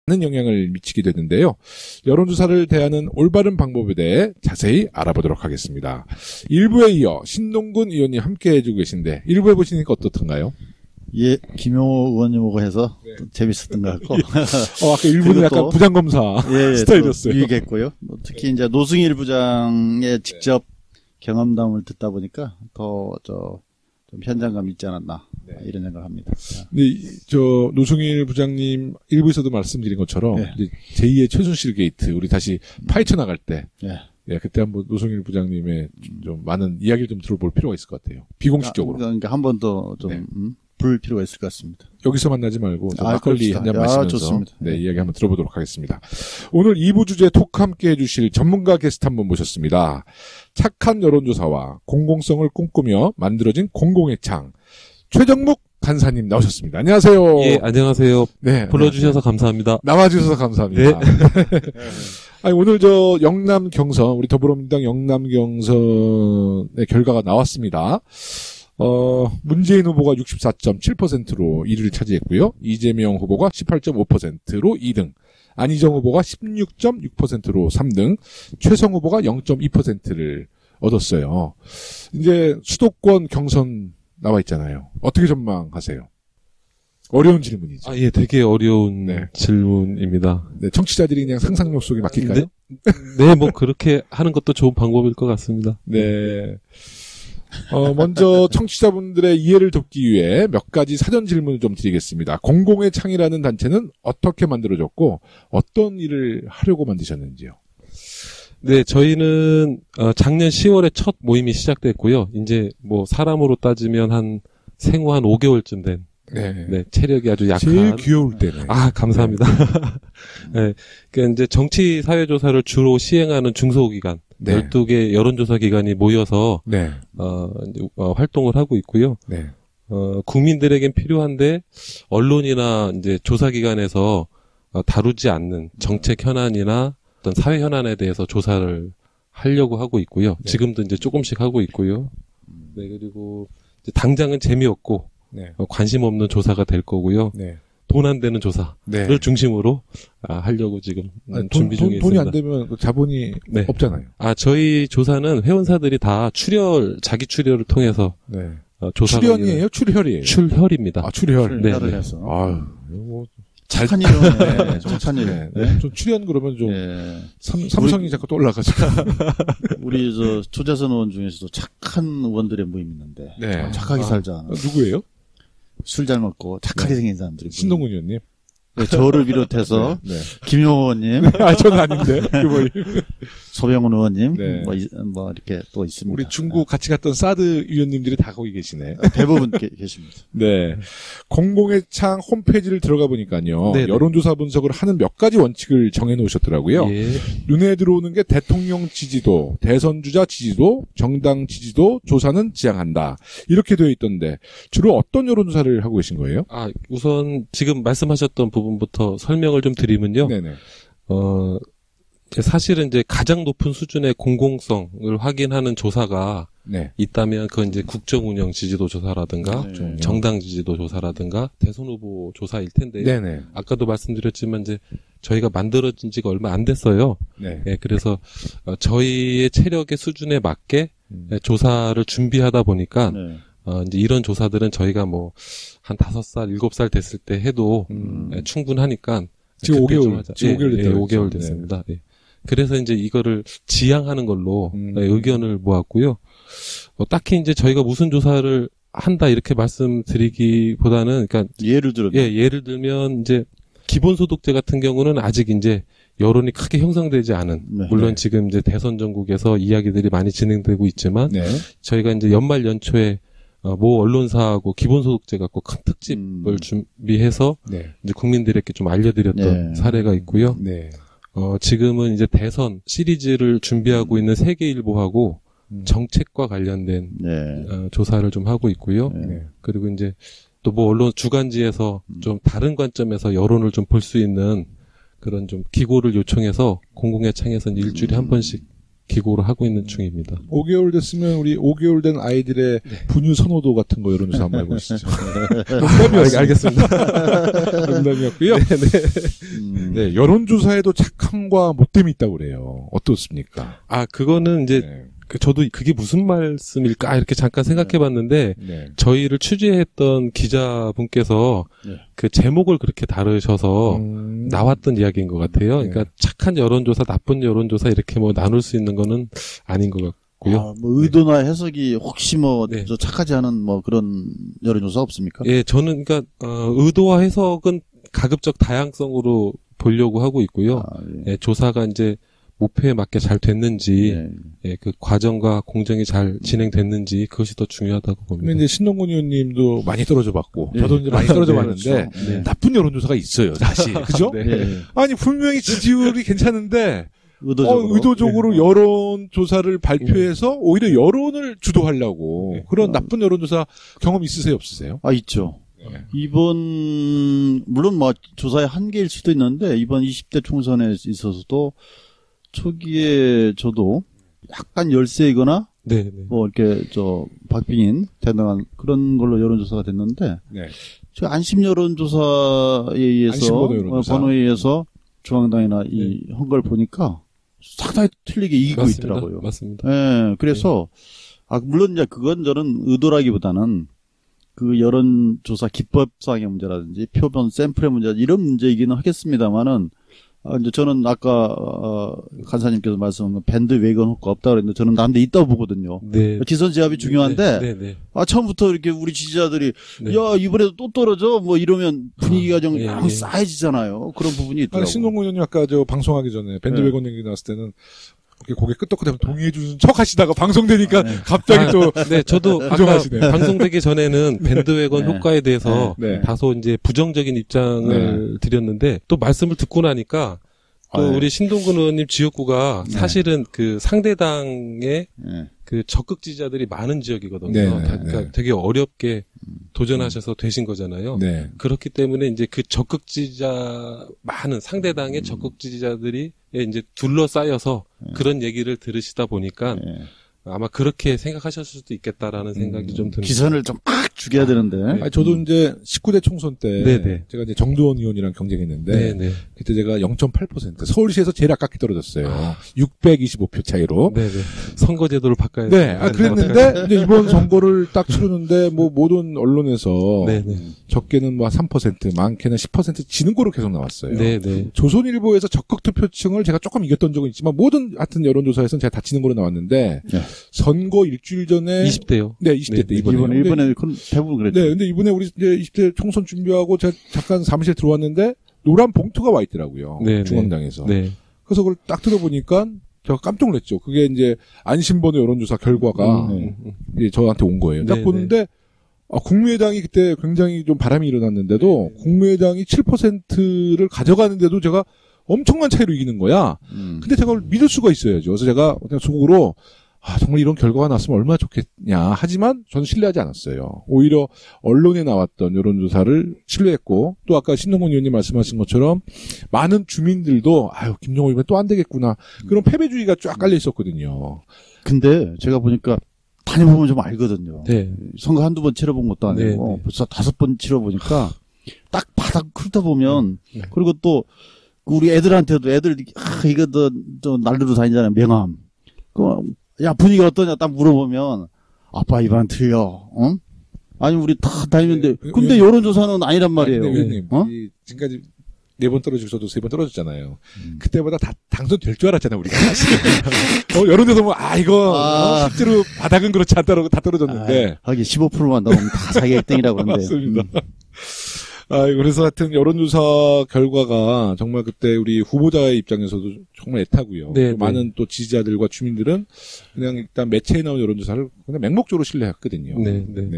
는 영향을 미치게 되는데요. 여론조사를 대하는 올바른 방법에 대해 자세히 알아보도록 하겠습니다. 1부에 이어 신동근 의원님 함께 해주고 계신데 1부 해보시니까 어떻던가요? 예, 김용호 의원님하고 해서 재밌었던 것 같고. 아까 1부는 약간 부장검사 스타일이었어요. 유익했고요. 특히 이제 노승일 부장의 직접 경험담을 듣다 보니까 좀 현장감 있지 않았나 이런 생각을 합니다. 근데 노승일 부장님 1부에서도 말씀드린 것처럼 이제 제2의 최순실 게이트 우리 다시 파헤쳐 나갈 때 그때 한번 노승일 부장님의 좀 많은 이야기를 좀 들어볼 필요가 있을 것 같아요. 비공식적으로. 그러니까 한 번 더 좀 부를 필요가 있을 것 같습니다. 여기서 만나지 말고 막걸리 한잔 마시면서 좋습니다. 이야기 한번 들어보도록 하겠습니다. 오늘 2부 주제 토크 함께 해주실 전문가 게스트 한 분 모셨습니다. 착한 여론조사와 공공성을 꿈꾸며 만들어진 공공의 창 최정묵 간사님 나오셨습니다. 안녕하세요. 예, 안녕하세요. 네, 불러주셔서 감사합니다. 나와주셔서 감사합니다. 네. 아니, 오늘 영남 경선, 우리 더불어민주당 영남 경선의 결과가 나왔습니다. 문재인 후보가 64.7%로 1위를 차지했고요. 이재명 후보가 18.5%로 2등, 안희정 후보가 16.6%로 3등, 최성 후보가 0.2%를 얻었어요. 이제 수도권 경선 나와 있잖아요. 어떻게 전망하세요? 어려운 질문이죠. 예, 되게 어려운 질문입니다. 네, 청취자들이 그냥 상상력 속에 맡길까요? 네, 뭐 그렇게 하는 것도 좋은 방법일 것 같습니다. 네. 먼저 청취자분들의 이해를 돕기 위해 몇 가지 사전 질문을 좀 드리겠습니다. 공공의 창이라는 단체는 어떻게 만들어졌고 어떤 일을 하려고 만드셨는지요? 네, 저희는 작년 10월에 첫 모임이 시작됐고요. 이제 뭐 사람으로 따지면 한 생후 한 5개월쯤 된 네, 체력이 아주 약한. 제일 귀여울 때네. 감사합니다. 네, 그러니까 이제 정치 사회 조사를 주로 시행하는 중소기관 12개 여론조사 기관이 모여서 활동을 하고 있고요. 국민들에겐 필요한데 언론이나 이제 조사기관에서 다루지 않는 정책 현안이나 어떤 사회 현안에 대해서 조사를 하려고 하고 있고요. 지금도 이제 조금씩 하고 있고요. 네, 그리고 이제 당장은 재미없고 관심 없는 조사가 될 거고요. 돈 안 되는 조사를 중심으로 하려고 지금 준비 중에 있습니다. 돈이 안 되면 자본이 없잖아요. 저희 조사는 회원사들이 다 자기 출혈을 통해서 조사가 출연이에요? 출혈이에요? 출혈입니다. 출혈. 네. 착한 일이네. 착한 일. 좀 출연 그러면 좀 삼성이 자꾸 떠올라가지고. 우리 조재선 의원 중에서도 착한 의원들의 모임이 있는데 착하게 살자. 누구예요? 술 잘 먹고 착하게 생긴 사람들이. 신동근 의원님. 네, 저를 비롯해서 김용호 의원님. 저는 아닌데. 소병훈 의원님. 뭐 이렇게 또 있습니다. 우리 중국 같이 갔던 사드 위원님들이 다 거기 계시네. 대부분 계십니다. 네. 공공의 창 홈페이지를 들어가 보니까요. 여론조사 분석을 하는 몇 가지 원칙을 정해놓으셨더라고요. 눈에 들어오는 게 대통령 지지도, 대선주자 지지도, 정당 지지도 조사는 지향한다. 이렇게 되어 있던데 주로 어떤 여론조사를 하고 계신 거예요? 우선 지금 말씀하셨던 부분부터 설명을 좀 드리면요. 사실은 이제 가장 높은 수준의 공공성을 확인하는 조사가 있다면 그건 이제 국정운영 지지도 조사라든가 정당 지지도 조사라든가 대선 후보 조사일 텐데요. 아까도 말씀드렸지만 이제 저희가 만들어진 지가 얼마 안 됐어요. 그래서 저희의 체력의 수준에 맞게 조사를 준비하다 보니까 이제 이런 조사들은 저희가 뭐 한 5살, 7살 됐을 때 해도 충분하니까 지금 5개월, 지금 5개월 됐어요. 5개월 됐습니다. 그래서 이제 이거를 지향하는 걸로 의견을 모았고요. 딱히 이제 저희가 무슨 조사를 한다 이렇게 말씀드리기보다는 그러니까 예를 들면 이제 기본소득제 같은 경우는 아직 이제 여론이 크게 형성되지 않은 물론 지금 이제 대선 전국에서 이야기들이 많이 진행되고 있지만 저희가 이제 연말 연초에 모 언론사하고 기본소득제 갖고 큰 특집을 준비해서 이제 국민들에게 좀 알려드렸던 사례가 있고요. 지금은 이제 대선 시리즈를 준비하고 있는 세계일보하고 정책과 관련된 조사를 좀 하고 있고요. 그리고 이제 또 뭐 언론 주간지에서 좀 다른 관점에서 여론을 좀 볼 수 있는 그런 좀 기고를 요청해서 공공의 창에서는 일주일에 한 번씩 기고를 하고 있는 중입니다. 5개월 됐으면 우리 5개월 된 아이들의 분유 선호도 같은 거 여론조사 한번 해보시죠. 농담이었습니다. 알겠습니다. 농담이었고요. 네, 여론조사에도 착함과 못됨이 있다고 그래요. 어떻습니까? 그거는 이제 저도 그게 무슨 말씀일까 이렇게 잠깐 생각해봤는데 저희를 취재했던 기자분께서 그 제목을 그렇게 다루셔서 나왔던 이야기인 것 같아요. 그러니까 착한 여론조사, 나쁜 여론조사 이렇게 뭐 나눌 수 있는 거는 아닌 것 같고요. 뭐 의도나 해석이 혹시 뭐 저 착하지 않은 뭐 그런 여론조사 없습니까? 예, 저는 그러니까 의도와 해석은 가급적 다양성으로 보려고 하고 있고요. 예, 조사가 이제 목표에 맞게 잘 됐는지, 그 과정과 공정이 잘 진행됐는지 그것이 더 중요하다고 봅니다. 근데 이제 신동근 의원님도 많이 떨어져 봤고, 저도 이제 많이 떨어져 봤는데 그렇죠. 나쁜 여론조사가 있어요, 사실. 그죠? 아니 분명히 지지율이 괜찮은데 의도적으로 여론조사를 발표해서 오히려 여론을 주도하려고 그런 나쁜 여론조사 경험 있으세요, 없으세요? 있죠. 이번 물론 뭐 조사의 한계일 수도 있는데 이번 20대 총선에 있어서도 초기에 저도 약간 열세이거나 뭐 이렇게 박빙인 대등한 그런 걸로 여론조사가 됐는데 저 안심 여론조사에 의해서 번호에 의해서 중앙당이나 한 걸 보니까 상당히 틀리게 이기고 있더라고요. 맞습니다. 예, 그래서 물론 이제 그건 저는 의도라기보다는 그 여론조사 기법상의 문제라든지 표본 샘플의 문제 이런 문제이기는 하겠습니다만은 이제 저는 아까 간사님께서 말씀한 밴드 웨건 효과 없다 그랬는데 저는 난데 있다고 보거든요. 지선 제압이 중요한데 처음부터 이렇게 우리 지지자들이 야 이번에도 또 떨어져 뭐 이러면 분위기가 좀 싸해지잖아요. 그런 부분이 있더라고요. 신동근 의원님 아까 방송하기 전에 밴드 웨건 얘기 나왔을 때는 고개 끄덕끄덕 동의해 주는 척 하시다가 방송되니까 갑자기 또 저도 아까 방송되기 전에는 밴드웨건 효과에 대해서 다소 이제 부정적인 입장을 드렸는데 또 말씀을 듣고 나니까 또 우리 신동근 의원님 지역구가 사실은 그 상대당의 그 적극 지지자들이 많은 지역이거든요. 그러니까 되게 어렵게 도전하셔서 되신 거잖아요. 그렇기 때문에 이제 그 적극 지지자 많은 상대당의 적극 지지자들이 이제 둘러싸여서 그런 얘기를 들으시다 보니까 아마 그렇게 생각하셨을 수도 있겠다라는 생각이 좀 듭니다. 기선을 좀 팍 죽여야 되는데. 저도 이제 19대 총선 때 제가 이제 정두원 의원이랑 경쟁했는데 그때 제가 0.8% 서울시에서 제일 아깝게 떨어졌어요. 625표 차이로. 선거제도를 바꿔야 그랬는데 이제 이번 선거를 딱 치르는데 뭐 모든 언론에서 적게는 뭐 3%, 많게는 10% 지는 거로 계속 나왔어요. 조선일보에서 적극 투표층을 제가 조금 이겼던 적은 있지만 모든 하여튼 여론조사에서는 제가 다 지는 거로 나왔는데 선거 일주일 전에 20대요. 20대 때 이번에 대부분 그랬죠. 근데 이번에 우리 이제 20대 총선 준비하고 제가 잠깐 사무실에 들어왔는데 노란 봉투가 와 있더라고요. 중앙당에서. 그래서 그걸 딱 들어보니까 제가 깜짝 놀랐죠. 그게 이제 안심번호 여론조사 결과가 이제 저한테 온 거예요. 딱 보는데 국민의당이 그때 굉장히 좀 바람이 일어났는데도 국민의당이 7%를 가져가는데도 제가 엄청난 차이로 이기는 거야. 근데 제가 믿을 수가 있어야죠. 그래서 제가 그냥 속으로 정말 이런 결과가 났으면 얼마나 좋겠냐. 하지만 저는 신뢰하지 않았어요. 오히려 언론에 나왔던 여론조사를 신뢰했고 또 아까 신동근 의원님 말씀하신 것처럼 많은 주민들도 김정은 이번에 또 안 되겠구나. 그런 패배주의가 쫙 깔려 있었거든요. 근데 제가 보니까 다녀보면 좀 알거든요. 선거 한두 번 치러본 것도 아니고 벌써 5번 치러보니까 딱 바닥 훑다 보면 그리고 또 우리 애들한테도 이거 또 날르러 다니잖아요. 명함. 야 분위기 어떠냐 딱 물어보면 아빠 이번 틀려. 아니 우리 다 다니는데 근데 여론조사는 아니란 말이에요. 의원님, 지금까지 4번 떨어지고 저도 3번 떨어졌잖아요. 그때보다 다 당선될 줄 알았잖아요 우리가. 여론조사 보면 이거 실제로 바닥은 그렇지 않다라고 다 떨어졌는데. 하긴 15%만 넘으면 다 자기 1등이라고 그러는데. 맞습니다. 그래서 하여튼 여론조사 결과가 정말 그때 우리 후보자의 입장에서도 정말 애타고요. 많은 또 지지자들과 주민들은 그냥 일단 매체에 나온 여론조사를 그냥 맹목적으로 신뢰했거든요.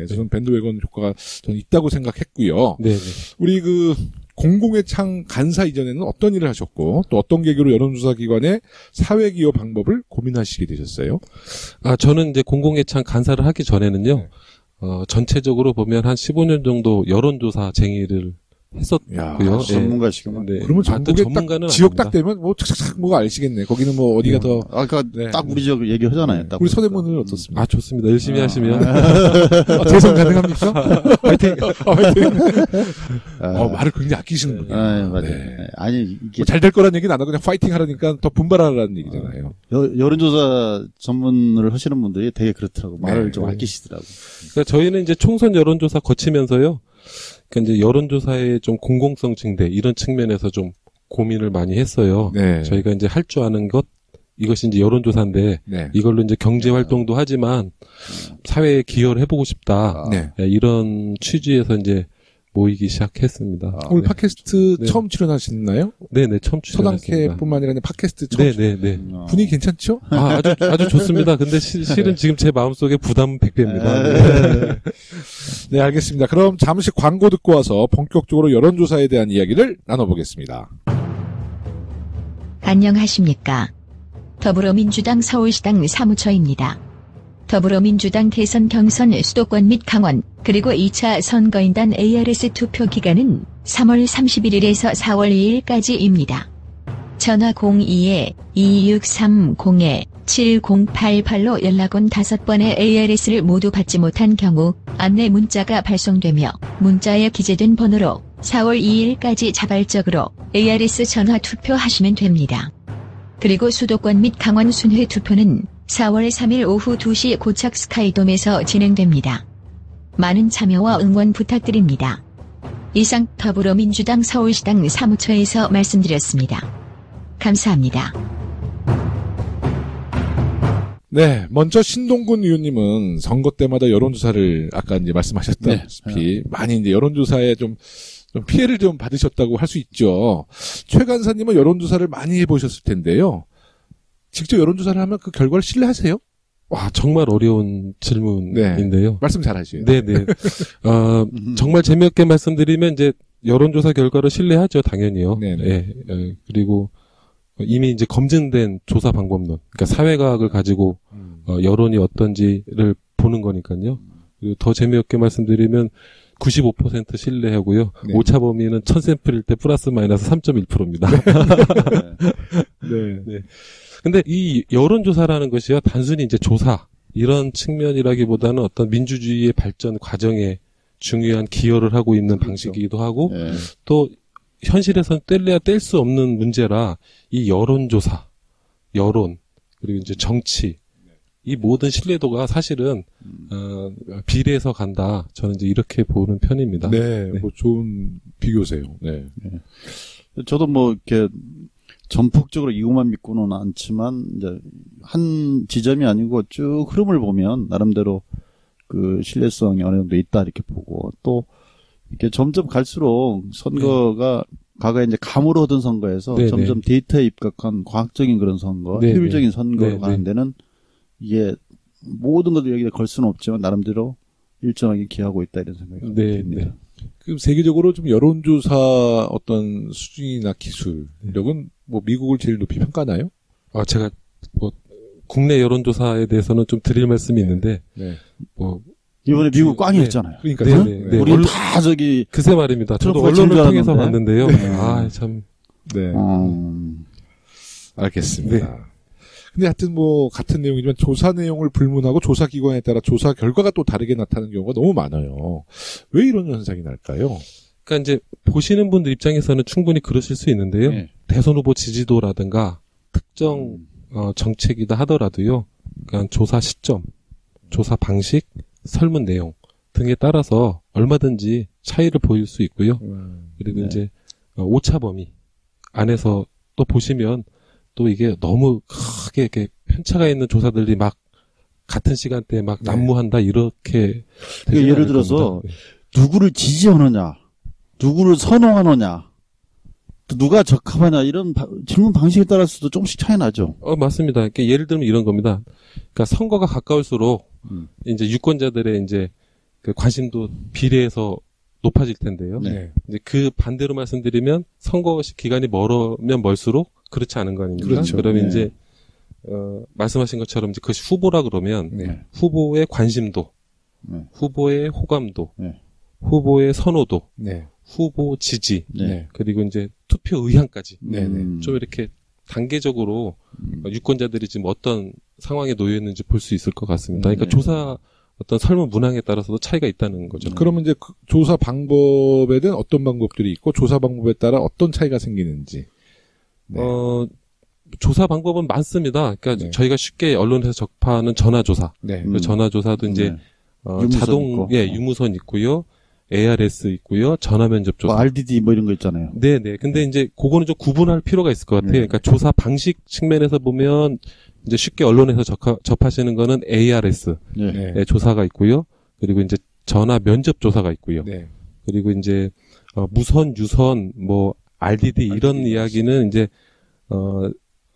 저는 밴드웨건 효과가 저는 있다고 생각했고요. 우리 공공의 창 간사 이전에는 어떤 일을 하셨고 또 어떤 계기로 여론조사 기관의 사회기여 방법을 고민하시게 되셨어요? 저는 이제 공공의 창 간사를 하기 전에는요. 전체적으로 보면 한 15년 정도 여론조사 쟁의를 했었고요. 전문가시구만. 네. 그러면 전국에 딱 지역 딱 되면 뭐 착착 뭐가 알시겠네. 거기는 뭐 어디가 더. 아까 네. 딱 우리 지역 얘기하잖아요. 딱 우리 서대문은 어떻습니다? 아 좋습니다. 열심히 하시면 재선 가능합니까? 화이팅. 화이팅. 말을 굉장히 아끼시는군요. 맞아요. 네. 아니 이게 뭐 잘 될 거란 얘기는 안 하고 그냥 파이팅 하라니까 더 분발하라는 얘기잖아요. 여론조사 전문을 하시는 분들이 되게 그렇더라고. 말을 좀 아끼시더라고. 그러니까 저희는 이제 총선 여론조사 거치면서요. 그러니까 이제 여론조사의 좀 공공성 증대 이런 측면에서 좀 고민을 많이 했어요. 네. 저희가 이제 할 줄 아는 것 이것이 이제 여론조사인데 네. 이걸로 이제 경제 활동도 하지만 사회에 기여를 해보고 싶다. 네. 이런 취지에서 이제 모이기 시작했습니다. 오늘 팟캐스트 처음 출연하셨나요? 네네 처음 출연했습니다. 서당캐뿐만 아니라 팟캐스트 처음. 네네네. 분위기 괜찮죠? 아주 좋습니다. 근데 실은 지금 제 마음속에 부담 100배입니다. 네. 네 알겠습니다. 그럼 잠시 광고 듣고 와서 본격적으로 여론조사에 대한 이야기를 나눠보겠습니다. 안녕하십니까. 더불어민주당 서울시당 사무처입니다. 더불어민주당 대선 경선 수도권 및 강원 그리고 2차 선거인단 ARS 투표 기간은 3월 31일에서 4월 2일까지입니다. 전화 02-2630-7088로 연락 온 5번의 ARS를 모두 받지 못한 경우 안내 문자가 발송되며 문자에 기재된 번호로 4월 2일까지 자발적으로 ARS 전화 투표하시면 됩니다. 그리고 수도권 및 강원 순회 투표는 4월 3일 오후 2시 고척 스카이돔에서 진행됩니다. 많은 참여와 응원 부탁드립니다. 이상 더불어민주당 서울시당 사무처에서 말씀드렸습니다. 감사합니다. 네, 먼저 신동근 의원님은 선거 때마다 여론조사를 아까 이제 말씀하셨다시피 많이 이제 여론조사에 좀 피해를 좀 받으셨다고 할 수 있죠. 최 간사님은 여론조사를 많이 해보셨을 텐데요. 직접 여론조사를 하면 그 결과를 신뢰하세요? 와, 정말 어려운 질문인데요. 네, 말씀 잘 하시죠. 네네. 정말 재미없게 말씀드리면 이제 여론조사 결과를 신뢰하죠, 당연히요. 네. 그리고 이미 이제 검증된 조사 방법론, 그러니까 사회과학을 가지고 여론이 어떤지를 보는 거니까요. 그리고 더 재미없게 말씀드리면 95% 신뢰하고요. 네. 오차 범위는 1000샘플일 때 플러스 마이너스 3.1%입니다. 네. 네. 근데 이 여론조사라는 것이요, 단순히 이제 조사, 이런 측면이라기보다는 어떤 민주주의의 발전 과정에 중요한 기여를 하고 있는 방식이기도 하고, 또 현실에서는 뗄래야 뗄 수 없는 문제라 이 여론조사, 여론, 그리고 이제 정치, 이 모든 신뢰도가 사실은 비례해서 간다. 저는 이제 이렇게 보는 편입니다. 네, 뭐 좋은 비교세요. 네. 저도 뭐 이렇게 전폭적으로 이것만 믿고는 않지만 이제 한 지점이 아니고 쭉 흐름을 보면 나름대로 그 신뢰성이 어느 정도 있다 이렇게 보고 또 이렇게 점점 갈수록 선거가 과거에 이제 감으로 얻은 선거에서 점점 데이터에 입각한 과학적인 그런 선거, 효율적인 선거로 가는 데는 이게 모든 것을 여기다 걸 수는 없지만 나름대로 일정하게 기여하고 있다 이런 생각이 듭니다. 그럼 세계적으로 좀 여론조사 어떤 수준이나 기술력은 뭐 미국을 제일 높이 평가하나요? 제가 뭐 국내 여론조사에 대해서는 좀 드릴 말씀이 있는데 뭐 이번에 미국 꽝이었잖아요. 그러니까 우리 다 저기 그새 말입니다. 저도 언론을 통해서 봤는데요. 참. 네. 알겠습니다. 근데 하여튼 뭐 같은 내용이지만 조사 내용을 불문하고 조사 기관에 따라 조사 결과가 또 다르게 나타나는 경우가 너무 많아요. 왜 이런 현상이 날까요? 그러니까 이제 보시는 분들 입장에서는 충분히 그러실 수 있는데요. 대선 후보 지지도라든가 특정 정책이다 하더라도요. 그러니까 조사 시점, 조사 방식, 설문 내용 등에 따라서 얼마든지 차이를 보일 수 있고요. 그리고 이제 오차 범위 안에서 또 보시면 또 이게 너무 크게 이렇게 편차가 있는 조사들이 막 같은 시간대에 막 난무한다 이렇게 그러니까 예를 들어서 누구를 지지하느냐, 누구를 선호하느냐, 또 누가 적합하냐 이런 질문 방식에 따라서도 조금씩 차이 나죠. 맞습니다. 그러니까 예를 들면 이런 겁니다. 그러니까 선거가 가까울수록 이제 유권자들의 이제 그 관심도 비례해서 높아질 텐데요. 이제 그 반대로 말씀드리면 선거 기간이 멀으면 멀수록 그렇지 않은 거 아닙니까? 그렇죠. 그러면 이제 말씀하신 것처럼 이제 그것이 후보라 그러면 후보의 관심도, 후보의 호감도, 후보의 선호도, 후보 지지, 그리고 이제 투표 의향까지 좀 이렇게 단계적으로 유권자들이 지금 어떤 상황에 놓여 있는지 볼 수 있을 것 같습니다. 그러니까 조사 어떤 설문 문항에 따라서도 차이가 있다는 거죠. 그러면 이제 그 조사 방법에 대한 어떤 방법들이 있고 조사 방법에 따라 어떤 차이가 생기는지. 조사 방법은 많습니다. 그러니까 저희가 쉽게 언론에서 접하는 전화조사. 그 전화조사도 이제 자동 유무선 있고요. ARS 있고요. 전화면접 조사. RDD 뭐 이런 거 있잖아요. 네네. 근데 이제 그거는 좀 구분할 필요가 있을 것 같아요. 그러니까 조사 방식 측면에서 보면 이제 쉽게 언론에서 접하시는 거는 ARS 조사가 있고요. 그리고 이제 전화 면접 조사가 있고요. 그리고 이제 무선, 유선, 뭐 RDD 이런 이야기는 이제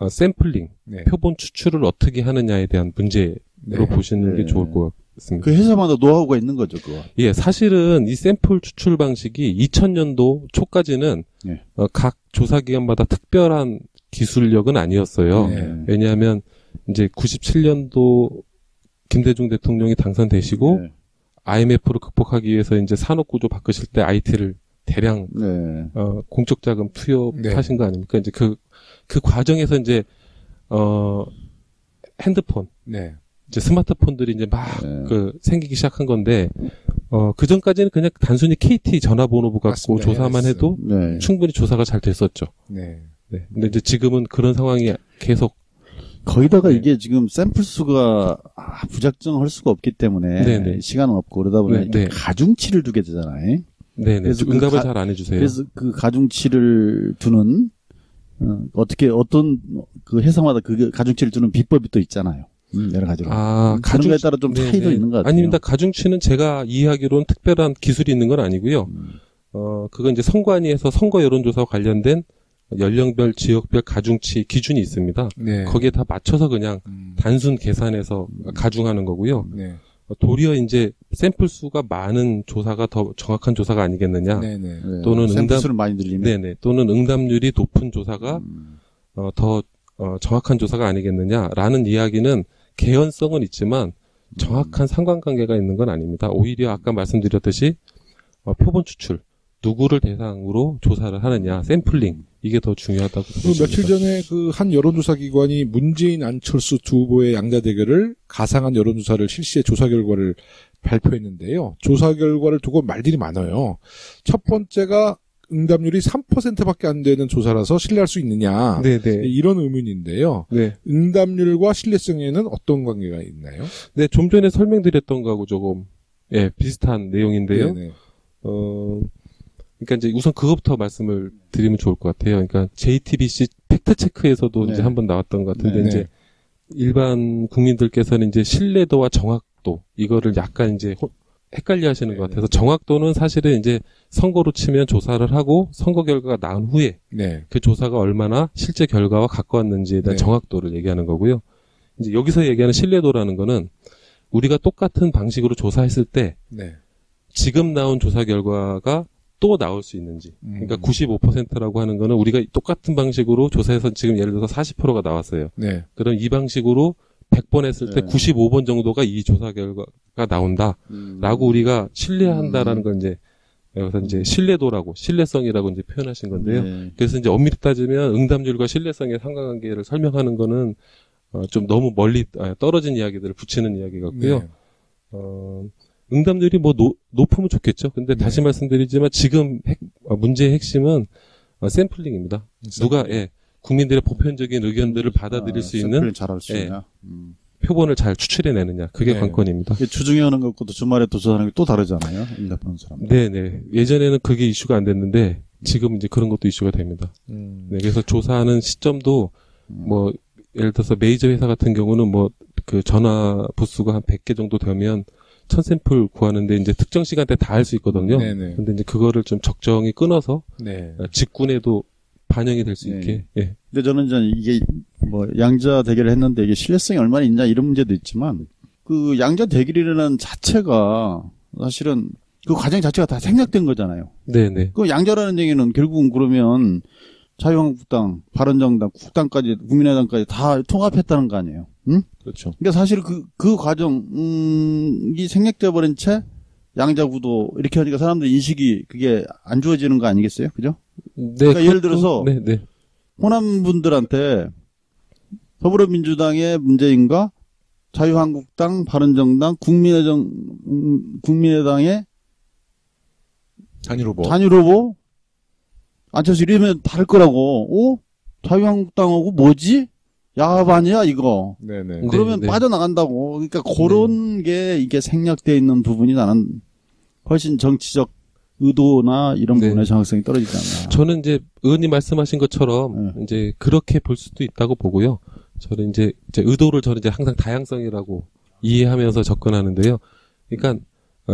샘플링, 표본 추출을 어떻게 하느냐에 대한 문제로 보시는 게 좋을 것 같습니다. 그 회사마다 노하우가 있는 거죠, 그거. 예, 사실은 이 샘플 추출 방식이 2000년도 초까지는 각 조사기관마다 특별한 기술력은 아니었어요. 왜냐하면 이제 97년도 김대중 대통령이 당선되시고 IMF를 극복하기 위해서 이제 산업구조 바꾸실 때 IT를 대량 공적 자금 투입하신 거 아닙니까? 이제 그 과정에서 이제 핸드폰, 이제 스마트폰들이 이제 막 생기기 시작한 건데 그 전까지는 그냥 단순히 KT 전화번호부 갖고 조사만 해도 충분히 조사가 잘 됐었죠. 근데 이제 지금은 그런 상황이 계속 거기다가 이게 지금 샘플 수가 부작정할 수가 없기 때문에 시간은 없고 그러다 보니 가중치를 두게 되잖아요. 그래서 응답을 잘 안 해주세요. 그래서 그 가중치를 두는 어떤 그 회사마다 그 가중치를 두는 비법이 또 있잖아요. 여러 가지로. 그런 거에 따라 좀 차이도 있는 것 같아요. 아닙니다. 가중치는 제가 이해하기로는 특별한 기술이 있는 건 아니고요. 그건 이제 선관위에서 선거 여론조사와 관련된 연령별, 지역별 가중치 기준이 있습니다. 거기에 다 맞춰서 그냥 단순 계산해서 가중하는 거고요. 도리어 이제 샘플 수가 많은 조사가 더 정확한 조사가 아니겠느냐. 또는 샘플 수를 많이 늘리면. 또는 응답률이 높은 조사가 더 정확한 조사가 아니겠느냐라는 이야기는 개연성은 있지만 정확한 상관관계가 있는 건 아닙니다. 오히려 아까 말씀드렸듯이 표본 추출, 누구를 대상으로 조사를 하느냐, 샘플링 이게 더 중요하다고 보십니다. 며칠 전에 그 한 여론조사 기관이 문재인, 안철수 두 후보의 양자 대결을 가상한 여론조사를 실시해 조사 결과를 발표했는데요. 조사 결과를 두고 말들이 많아요. 첫 번째가 응답률이 3%밖에 안 되는 조사라서 신뢰할 수 있느냐. 이런 의문인데요. 응답률과 신뢰성에는 어떤 관계가 있나요? 네, 좀 전에 설명드렸던 거하고 조금 비슷한 내용인데요. 그러니까 이제 우선 그것부터 말씀을 드리면 좋을 것 같아요. 그러니까 JTBC 팩트 체크에서도 이제 한번 나왔던 것 같은데 이제 일반 국민들께서는 이제 신뢰도와 정확도 이거를 약간 이제 헷갈려 하시는 것 같아서 정확도는 사실은 이제 선거로 치면 조사를 하고 선거 결과가 나온 후에 그 조사가 얼마나 실제 결과와 가까웠는지에 대한 정확도를 얘기하는 거고요. 이제 여기서 얘기하는 신뢰도라는 거는 우리가 똑같은 방식으로 조사했을 때 지금 나온 조사 결과가 또 나올 수 있는지. 그러니까 95%라고 하는 거는 우리가 똑같은 방식으로 조사해서 지금 예를 들어서 40%가 나왔어요. 그럼 이 방식으로 100번 했을 때 95번 정도가 이 조사 결과가 나온다라고 우리가 신뢰한다라는 건 이제 여기서 이제 신뢰도라고 신뢰성이라고 이제 표현하신 건데요. 그래서 이제 엄밀히 따지면 응답률과 신뢰성의 상관관계를 설명하는 거는 좀 너무 멀리 떨어진 이야기들을 붙이는 이야기 같고요. 응답률이 뭐 높으면 좋겠죠. 근데 다시 말씀드리지만 지금 문제의 핵심은 샘플링입니다. 누가 국민들의 보편적인 의견들을 받아들일 수 있는 잘할 수 있냐. 표본을 잘 추출해내느냐. 그게 관건입니다. 주중에 하는 것과도 주말에 도전하는 게 또 다르잖아요. 응답하는 사람. 네네. 예전에는 그게 이슈가 안 됐는데 지금 이제 그런 것도 이슈가 됩니다. 그래서 조사하는 시점도 뭐 예를 들어서 메이저 회사 같은 경우는 뭐 그 전화 부수가 한 100개 정도 되면 1000샘플 구하는데 이제 특정 시간대 다 할 수 있거든요. 근데 이제 그거를 좀 적정히 끊어서 직군에도 반영이 될 수 있게. 근데 저는 이제 이게 뭐 양자 대결을 했는데 이게 신뢰성이 얼마나 있냐 이런 문제도 있지만 그 양자 대결이라는 자체가 사실은 그 과정 자체가 다 생략된 거잖아요. 그 양자라는 얘기는 결국은 그러면 자유한국당, 바른정당, 국당까지 국민의당까지 다 통합했다는 거 아니에요. 응? 그렇죠. 그러니까 사실 그 과정이 생략돼 버린 채 양자구도 이렇게 하니까 사람들 인식이 그게 안 좋아지는 거 아니겠어요? 그죠? 네, 그러니까 예를 들어서 네, 네. 호남 분들한테 더불어민주당의 문재인과 자유한국당, 바른정당, 국민의당의 단일 후보 안철수 이러면 다를 거라고. 자유한국당하고 뭐지? 야반이야 이거. 네네. 그러면 네. 빠져나간다고. 그러니까 그런 게 이게 생략되어 있는 부분이 나는 훨씬 정치적 의도나 이런 부분의 정확성이 떨어지지 않나. 저는 이제 의원님 말씀하신 것처럼 이제 그렇게 볼 수도 있다고 보고요. 저는 이제 의도를 저는 이제 항상 다양성이라고 이해하면서 접근하는데요. 그러니까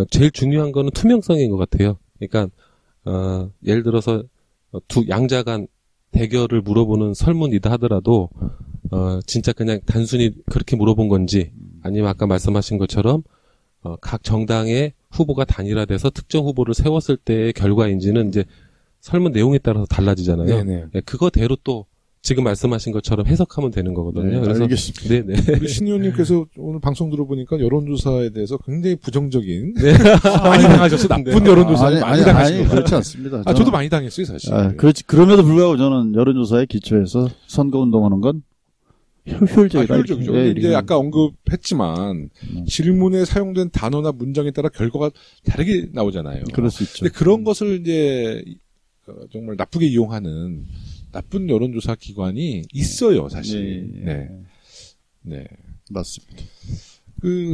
제일 중요한 거는 투명성인 것 같아요. 그러니까 예를 들어서 두 양자 간 대결을 물어보는 설문이다 하더라도 진짜 그냥 단순히 그렇게 물어본 건지 아니면 아까 말씀하신 것처럼 각 정당의 후보가 단일화돼서 특정 후보를 세웠을 때의 결과인지는 이제 설문 내용에 따라서 달라지잖아요. 네네. 네, 그거대로 또 지금 말씀하신 것처럼 해석하면 되는 거거든요. 그래서 알겠습니다. 네네. 우리 신 의원님께서 오늘 방송 들어보니까 여론조사에 대해서 굉장히 부정적인 네. 많이 당하셨어요. 나쁜 여론조사 많이 당하시고. 그렇지 않습니다. 저도 많이 당했어요, 사실. 그렇지. 그럼에도 불구하고 저는 여론조사에 기초해서 선거운동하는 건 효율적이다. 효율적이죠. 근데 이제 아까 언급했지만 질문에 사용된 단어나 문장에 따라 결과가 다르게 나오잖아요. 그럴 수 있죠. 근데 그런 것을 이제 정말 나쁘게 이용하는 나쁜 여론조사 기관이 있어요, 사실. 네. 맞습니다.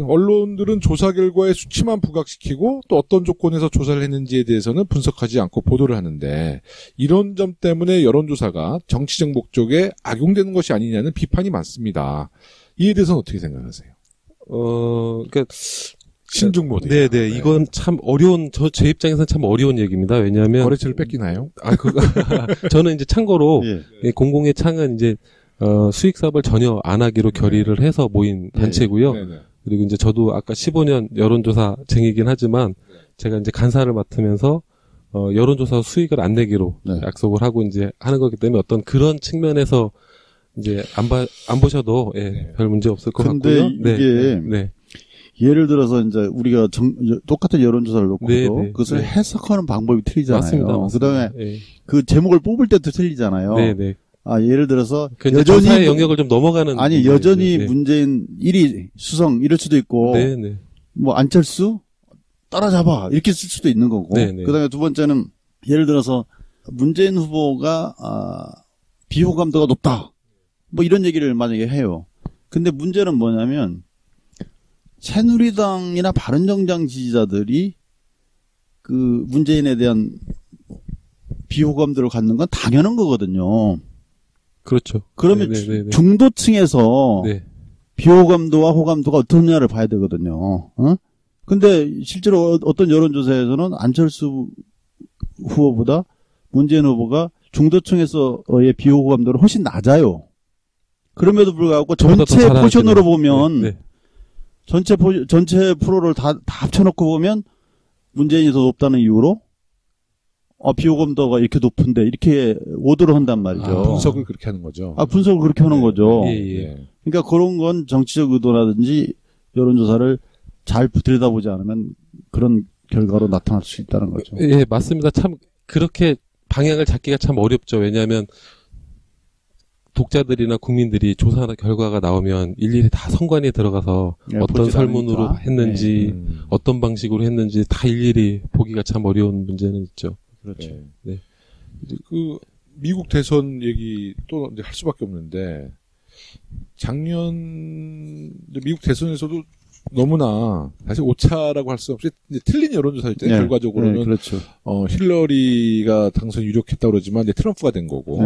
언론들은 조사 결과에 수치만 부각시키고 또 어떤 조건에서 조사를 했는지에 대해서는 분석하지 않고 보도를 하는데 이런 점 때문에 여론조사가 정치적 목적에 악용되는 것이 아니냐는 비판이 많습니다. 이에 대해서는 어떻게 생각하세요? 그러니까 신중모드. 네네. 이건 참 어려운, 제 입장에서는 참 어려운 얘기입니다. 왜냐하면. 거래처를 뺏기나요? 저는 이제 참고로, 공공의 창은 이제, 수익 사업을 전혀 안 하기로 결의를 해서 모인 단체고요. 그리고 이제 저도 아까 15년 여론조사쟁이긴 하지만, 제가 이제 간사를 맡으면서, 여론조사 수익을 안 내기로 약속을 하고 이제 하는 거기 때문에 어떤 그런 측면에서 이제 안 보셔도, 별 문제 없을 것 같고요. 근데 이게, 예를 들어서 이제 우리가 똑같은 여론조사를 놓고도 그것을 해석하는 방법이 틀리잖아요. 맞습니다. 그다음에 그 제목을 뽑을 때도 틀리잖아요. 네네. 예를 들어서 여전히 조사의 영역을 좀 넘어가는 여전히 문재인 1위 수성 이럴 수도 있고 뭐 안철수 따라잡아 이렇게 쓸 수도 있는 거고. 그다음에 두 번째는 예를 들어서 문재인 후보가 비호감도가 높다. 뭐 이런 얘기를 만약에 해요. 근데 문제는 뭐냐면 새누리당이나 바른정당 지지자들이 그 문재인에 대한 비호감도를 갖는 건 당연한 거거든요. 그렇죠. 그러면 중도층에서 비호감도와 호감도가 어떠냐를 봐야 되거든요. 근데 실제로 어떤 여론조사에서는 안철수 후보보다 문재인 후보가 중도층에서의 비호감도는 훨씬 낮아요. 그럼에도 불구하고 전체 포션으로 보면 전체 프로를 다 합쳐놓고 보면 문재인이 더 높다는 이유로 비호감도가 이렇게 높은데 이렇게 오더를 한단 말이죠. 분석을 그렇게 하는 거죠. 분석을 그렇게 하는 거죠. 예. 그러니까 그런 건 정치적 의도라든지 여론조사를 잘 들여다보지 않으면 그런 결과로 나타날 수 있다는 거죠. 예, 맞습니다. 참 그렇게 방향을 잡기가 참 어렵죠. 왜냐하면 독자들이나 국민들이 조사 결과가 나오면 일일이 다 선관위에 들어가서 어떤 설문으로 않으니까. 했는지 어떤 방식으로 했는지 다 일일이 보기가 참 어려운 문제는 있죠. 그렇죠. 네. 그 미국 대선 얘기 또 이제 할 수밖에 없는데 작년 미국 대선에서도 너무나 사실 오차라고 할 수 없이 이제 틀린 여론조사일 때 결과적으로는 그렇죠. 힐러리가 당선이 유력했다고 그러지만 이제 트럼프가 된 거고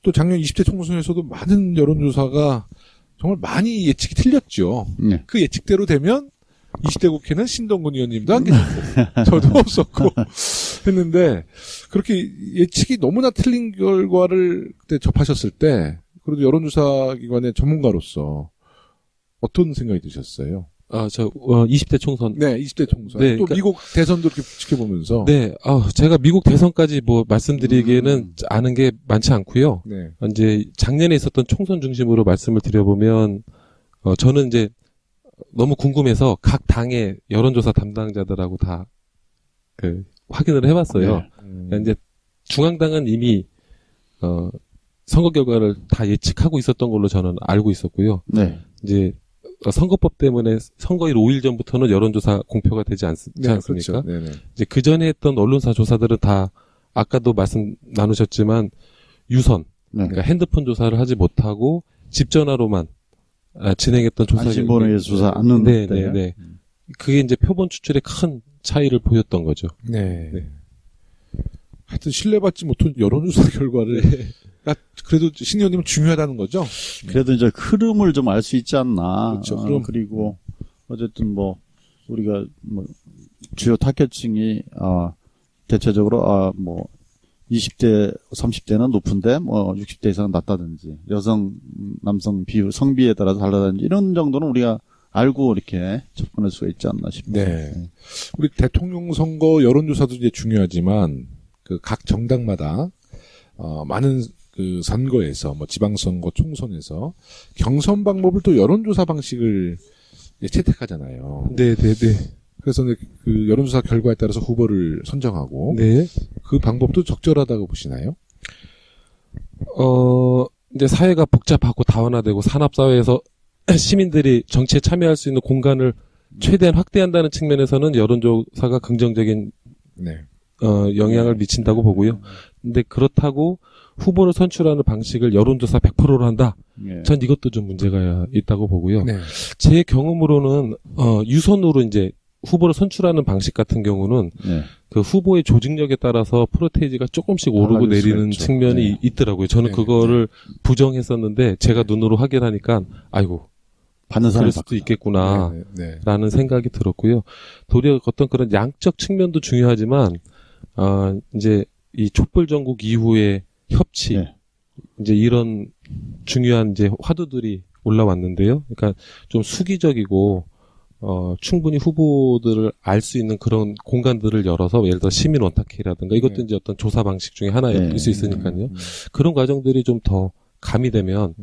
또 작년 20대 총선에서도 많은 여론조사가 정말 많이 예측이 틀렸죠. 그 예측대로 되면 20대 국회는 신동근 의원님도 안 계셨고 저도 없었고 했는데 그렇게 예측이 너무나 틀린 결과를 그때 접하셨을 때 그래도 여론조사 기관의 전문가로서 어떤 생각이 드셨어요? 20대 총선. 네, 20대 총선. 네, 또 미국 대선도 이렇게 지켜보면서. 네, 제가 미국 대선까지 뭐 말씀드리기에는 아는 게 많지 않고요. 이제 작년에 있었던 총선 중심으로 말씀을 드려보면, 저는 이제, 너무 궁금해서 각 당의 여론조사 담당자들하고 다 확인을 해봤어요. 네. 그러니까 이제 중앙당은 이미 선거 결과를 다 예측하고 있었던 걸로 저는 알고 있었고요. 네. 이제 선거법 때문에 선거일 5일 전부터는 여론조사 공표가 되지 않습니까? 그렇죠. 네네. 이제 그 전에 했던 언론사 조사들은 다 아까도 말씀 나누셨지만 유선, 그러니까 핸드폰 조사를 하지 못하고 집 전화로만 진행했던 조사. 안심번호에 조사 안 넣는 네. 그게 이제 표본 추출에 큰 차이를 보였던 거죠. 네. 하여튼 신뢰받지 못한 여론조사 결과를 그래도 신 의원님은 중요하다는 거죠? 그래도 이제 흐름을 좀 알 수 있지 않나. 그렇죠. 그리고 어쨌든 우리가 주요 타겟층이 대체적으로 20대, 30대는 높은데 60대 이상은 낮다든지 여성, 남성 비율, 성비에 따라서 다르다든지 이런 정도는 우리가 알고 이렇게 접근할 수가 있지 않나 싶습니다. 네. 우리 대통령 선거 여론조사도 이제 중요하지만 각 정당마다 많은 선거에서 지방선거, 총선에서 경선 방법을 또 여론조사 방식을 채택하잖아요. 네. 그래서 그 여론조사 결과에 따라서 후보를 선정하고 네. 그 방법도 적절하다고 보시나요? 이제 사회가 복잡하고 다원화되고 산업사회에서 시민들이 정치에 참여할 수 있는 공간을 최대한 확대한다는 측면에서는 여론조사가 긍정적인 영향을 미친다고 보고요. 근데 그렇다고 후보를 선출하는 방식을 여론조사 100%로 한다? 전 이것도 좀 문제가 있다고 보고요. 네. 제 경험으로는 유선으로 이제 후보를 선출하는 방식 같은 경우는 그 후보의 조직력에 따라서 프로테이지가 조금씩 오르고 내리는 측면이 있더라고요. 저는 그거를 부정했었는데 제가 눈으로 확인하니까 아이고 그럴 수도 있겠구나 라는 생각이 들었고요. 도리어 어떤 그런 양적 측면도 중요하지만 이제 이 촛불 전국 이후에 협치 이제 이런 중요한 이제 화두들이 올라왔는데요. 그러니까 좀 수기적이고 충분히 후보들을 알 수 있는 그런 공간들을 열어서 예를 들어 시민 원탁회라든가 이것도 이제 어떤 조사 방식 중에 하나일 수 있으니까요. 그런 과정들이 좀 더 가미되면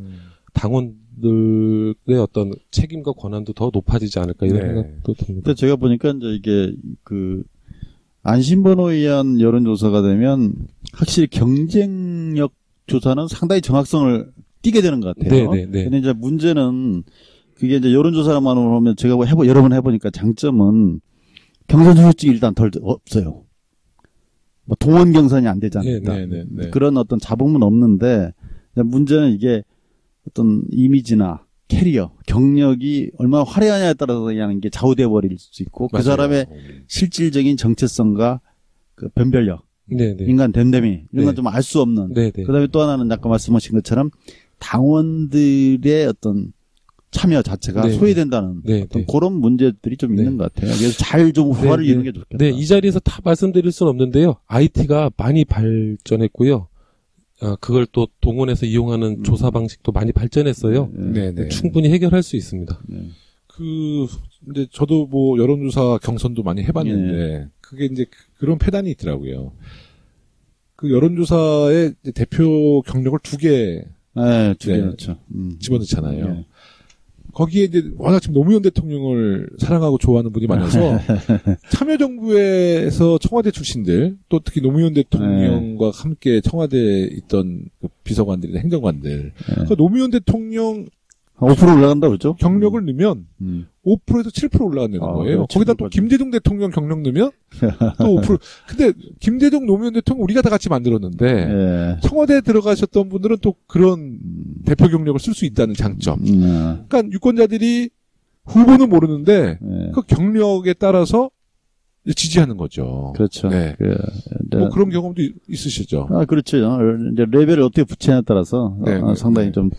당원들의 어떤 책임과 권한도 더 높아지지 않을까 이런 생각도 듭니다. 근데 제가 보니까 이제 이게 안심번호에 의한 여론조사가 되면 확실히 경쟁력 조사는 상당히 정확성을 띠게 되는 것 같아요. 근데 이제 문제는 그게 이제 여론조사만으로 하면 제가 여러 번 해보니까 장점은 경선 후유증이 일단 덜 없어요. 동원 경선이 안 되지 않는다. 그런 어떤 잡음은 없는데 문제는 이게 어떤 이미지나 캐리어, 경력이 얼마나 화려하냐에 따라서 그냥 이게 좌우돼 버릴 수 있고 그 사람의 실질적인 정체성과 그 변별력, 인간 댐댐이 이런 건 좀 알 수 없는. 그다음에 또 하나는 아까 말씀하신 것처럼 당원들의 어떤 참여 자체가 소외된다는 어떤 그런 문제들이 좀 있는 것 같아요. 그래서 잘 좀 호화를 이루는 게 좋겠다. 이 자리에서 다 말씀드릴 수는 없는데요. IT가 많이 발전했고요. 그걸 또 동원해서 이용하는 조사 방식도 많이 발전했어요. 충분히 해결할 수 있습니다. 근데 저도 여론조사 경선도 많이 해봤는데, 그게 이제 그런 패단이 있더라고요. 그 여론조사의 대표 경력을 두 개 집어넣잖아요. 거기에 이제 워낙 지금 노무현 대통령을 사랑하고 좋아하는 분이 많아서 참여정부에서 청와대 출신들 또 특히 노무현 대통령과 함께 청와대에 있던 그 비서관들이나 행정관들 그러니까 노무현 대통령 5% 올라간다 그러죠? 경력을 넣으면 5%에서 7% 올라간다는 거예요. 거기다 또 김대중 대통령 경력 넣으면 또 5%. 근데 김대중 노무현 대통령 우리가 다 같이 만들었는데 청와대에 들어가셨던 분들은 또 그런 대표 경력을 쓸 수 있다는 장점. 그러니까 유권자들이 후보는 모르는데 그 경력에 따라서 지지하는 거죠. 그렇죠. 그런 경험도 있으시죠? 그렇죠. 이제 레벨을 어떻게 붙이냐에 따라서 상당히 좀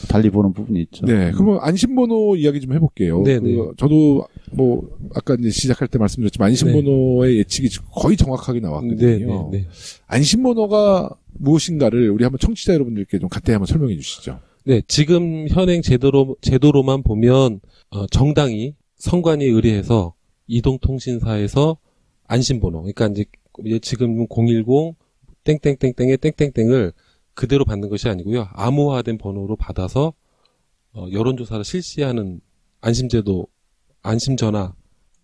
달리 보는 부분이 있죠. 그러면 안심번호 이야기 좀 해볼게요. 저도 아까 이제 시작할 때 말씀드렸지만 안심번호의 예측이 거의 정확하게 나왔거든요. 안심번호가 무엇인가를 우리 한번 청취자 여러분들께 좀 간단히 한번 설명해 주시죠. 지금 현행 제도로만 보면 정당이 선관위 의뢰해서 이동통신사에서 안심번호, 그러니까 이제 지금 010 땡땡땡땡의 땡땡땡을 그대로 받는 것이 아니고요. 암호화된 번호로 받아서 여론조사를 실시하는 안심제도, 안심전화.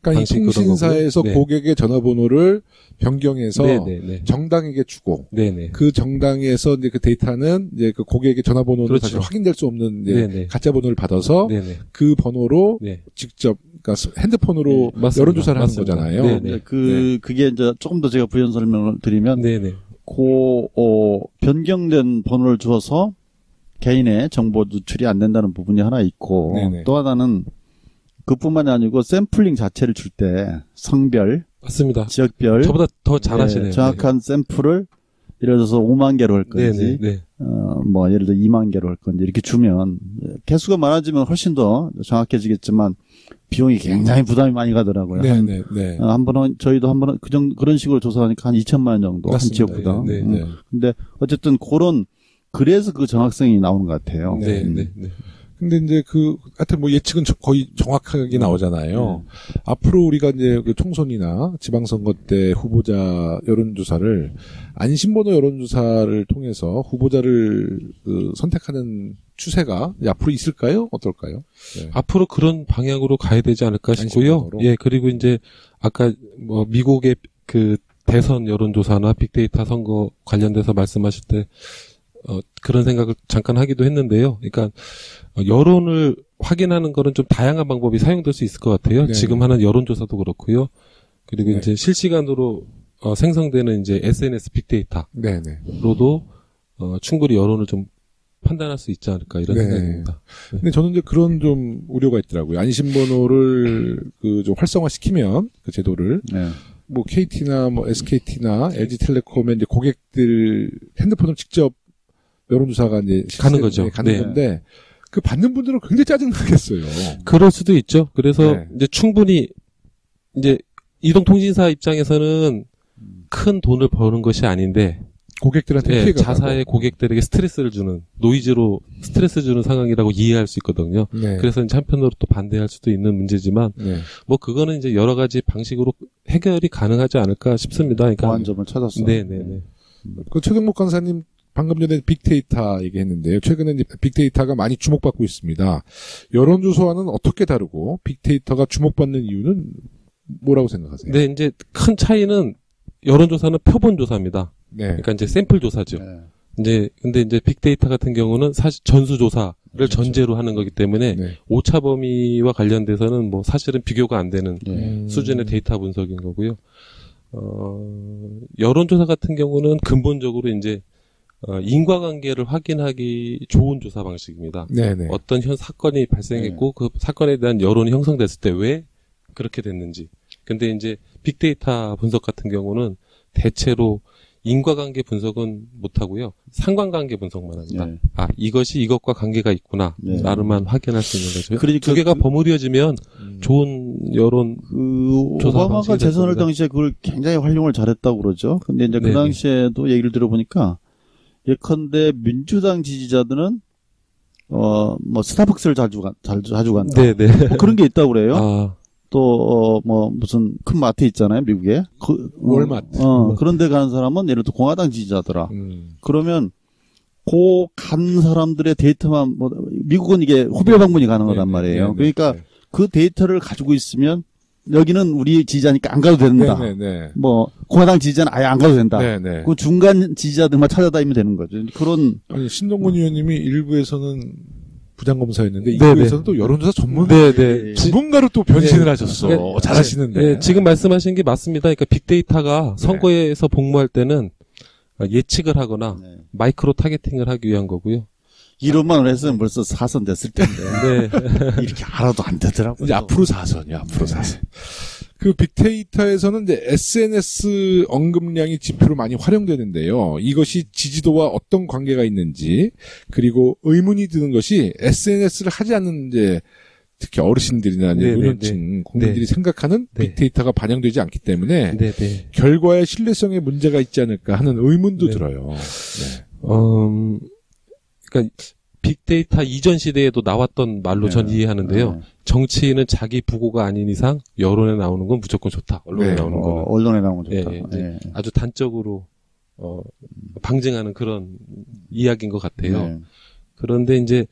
그러니까 이 통신사에서 네. 고객의 전화번호를 변경해서 네네네. 정당에게 주고 네네. 그 정당에서 이제 그 데이터는 이제 그 고객의 전화번호는 그렇죠. 사실 확인될 수 없는 이제 네네. 가짜 번호를 받아서 네네. 그 번호로 네. 직접 그러니까 핸드폰으로 맞습니다. 여론조사를 하는 맞습니다. 거잖아요. 네네. 그게 이제 조금 더 제가 부연 설명을 드리면 네네. 변경된 번호를 주어서 개인의 정보 누출이 안 된다는 부분이 하나 있고 네네. 또 하나는 그뿐만이 아니고 샘플링 자체를 줄 때 성별, 맞습니다. 지역별 저보다 더 잘하시네요. 정확한 샘플을 예를 들어서 5만 개로 할 건지 네네. 뭐 예를 들어 2만 개로 할 건지 이렇게 주면 개수가 많아지면 훨씬 더 정확해지겠지만 비용이 굉장히 부담이 많이 가더라고요. 네네. 한 번은 저희도 한 번은 그런 식으로 조사하니까 한 2천만 원 정도 맞습니다. 한 지역보다. 네네. 근데 어쨌든 그래서 그 정확성이 나오는 것 같아요. 네네. 근데 이제 하여튼 뭐 예측은 거의 정확하게 나오잖아요. 앞으로 우리가 이제 그 총선이나 지방선거 때 후보자 여론조사를 안심번호 여론조사를 통해서 후보자를 선택하는 추세가 앞으로 있을까요? 어떨까요? 네. 앞으로 그런 방향으로 가야 되지 않을까 싶고요. 안심번호로? 예, 그리고 이제 아까 뭐 미국의 그 대선 여론조사나 빅데이터 선거 관련돼서 말씀하실 때 그런 생각을 잠깐 하기도 했는데요. 그러니까 여론을 확인하는 거는 좀 다양한 방법이 사용될 수 있을 것 같아요. 네네. 지금 하는 여론조사도 그렇고요. 그리고 네. 이제 실시간으로 생성되는 이제 SNS 빅데이터로도 네네. 충분히 여론을 좀 판단할 수 있지 않을까 이런 네. 생각입니다. 네. 근데 저는 이제 그런 좀 우려가 있더라고요. 안심번호를 좀 활성화시키면 그 제도를 뭐 KT나 뭐 SKT나 LG텔레콤의 이제 고객들 핸드폰을 직접 여론조사가 이제 가는 거죠. 가는 네. 건데 그 받는 분들은 굉장히 짜증나겠어요. 그럴 수도 있죠. 그래서 네. 이제 충분히 이제 이동통신사 입장에서는 큰 돈을 버는 것이 아닌데 고객들한테 피해가 자사의 가고. 고객들에게 스트레스를 주는 노이즈로 스트레스 주는 상황이라고 이해할 수 있거든요. 네. 그래서 이제 한편으로 또 반대할 수도 있는 문제지만 네. 뭐 그거는 이제 여러 가지 방식으로 해결이 가능하지 않을까 싶습니다. 그러니까 보완점을 찾았어. 네네네. 그 최경목 강사님 방금 전에 빅데이터 얘기했는데요. 최근에 이제 빅데이터가 많이 주목받고 있습니다. 여론조사와는 어떻게 다르고 빅데이터가 주목받는 이유는 뭐라고 생각하세요? 네, 이제 큰 차이는 여론조사는 표본조사입니다. 네. 그러니까 이제 샘플조사죠. 네. 이제 근데 이제 빅데이터 같은 경우는 사실 전수조사를 그렇죠. 전제로 하는 거기 때문에 네. 오차 범위와 관련돼서는 뭐 사실은 비교가 안 되는 수준의 데이터 분석인 거고요. 여론조사 같은 경우는 근본적으로 이제 인과관계를 확인하기 좋은 조사 방식입니다. 네네. 어떤 사건이 발생했고 그 사건에 대한 여론이 형성됐을 때 왜 그렇게 됐는지. 근데 이제 빅데이터 분석 같은 경우는 대체로 인과관계 분석은 못하고요. 상관관계 분석만 합니다. 네. 아, 이것이 이것과 관계가 있구나. 네. 나름만 확인할 수 있는 거죠. 그러니까 두 개가 버무려지면 좋은 여론 조사 오바마가 방식이 될 재선할 겁니다. 당시에 그걸 굉장히 활용을 잘했다고 그러죠. 근데 이제 그 네네. 당시에도 얘기를 들어보니까 예컨대 민주당 지지자들은 뭐 스타벅스를 자주 간다. 네네. 뭐 그런 게 있다고 그래요. 아, 또 뭐 무슨 큰 마트 있잖아요, 미국에. 월마트. 그런 데 가는 사람은 예를 들어 공화당 지지자더라. 음. 그러면 간 사람들의 데이터만 미국은 이게 후배 방문이 가능하단 말이에요. 네네. 그러니까 네. 그 데이터를 가지고 있으면 여기는 우리 지지자니까 안 가도 된다. 네네. 뭐 공화당 지지자는 아예 안 가도 된다. 네네. 그 중간 지지자들만 찾아다니면 되는 거죠. 그런 아니, 신동근 의원님이 일부에서는 부장검사였는데 네네. 2부에서는 또 여론조사 전문 네네. 전문가로 또 변신을 네. 하셨어. 네. 잘하시는데. 네, 지금 말씀하신 게 맞습니다. 그러니까 빅데이터가 네. 선거에서 복무할 때는 예측을 하거나 네. 마이크로 타겟팅을 하기 위한 거고요. 이론만 했으면 벌써 4선 됐을 텐데 네. 이렇게 알아도 안 되더라고요. 이제 앞으로 4선이요. 앞으로 4선. 그 빅데이터에서는 이제 SNS 언급량이 지표로 많이 활용되는데요. 이것이 지지도와 어떤 관계가 있는지, 그리고 의문이 드는 것이 SNS를 하지 않는 이제 특히 어르신들이나 이제 네네네. 노년층 국민들이 네. 생각하는 네. 빅데이터가 반영되지 않기 때문에 네네. 결과의 신뢰성에 문제가 있지 않을까 하는 의문도 네. 들어요. 네. 그러니까 빅데이터 이전 시대에도 나왔던 말로 전 이해하는데요. 정치인은 자기 부고가 아닌 이상 여론에 나오는 건 무조건 좋다. 언론에 네. 나오는 거는. 언론에 나오면 좋다. 예, 예. 아주 단적으로 방증하는 그런 이야기인 것 같아요. 네. 그런데 이제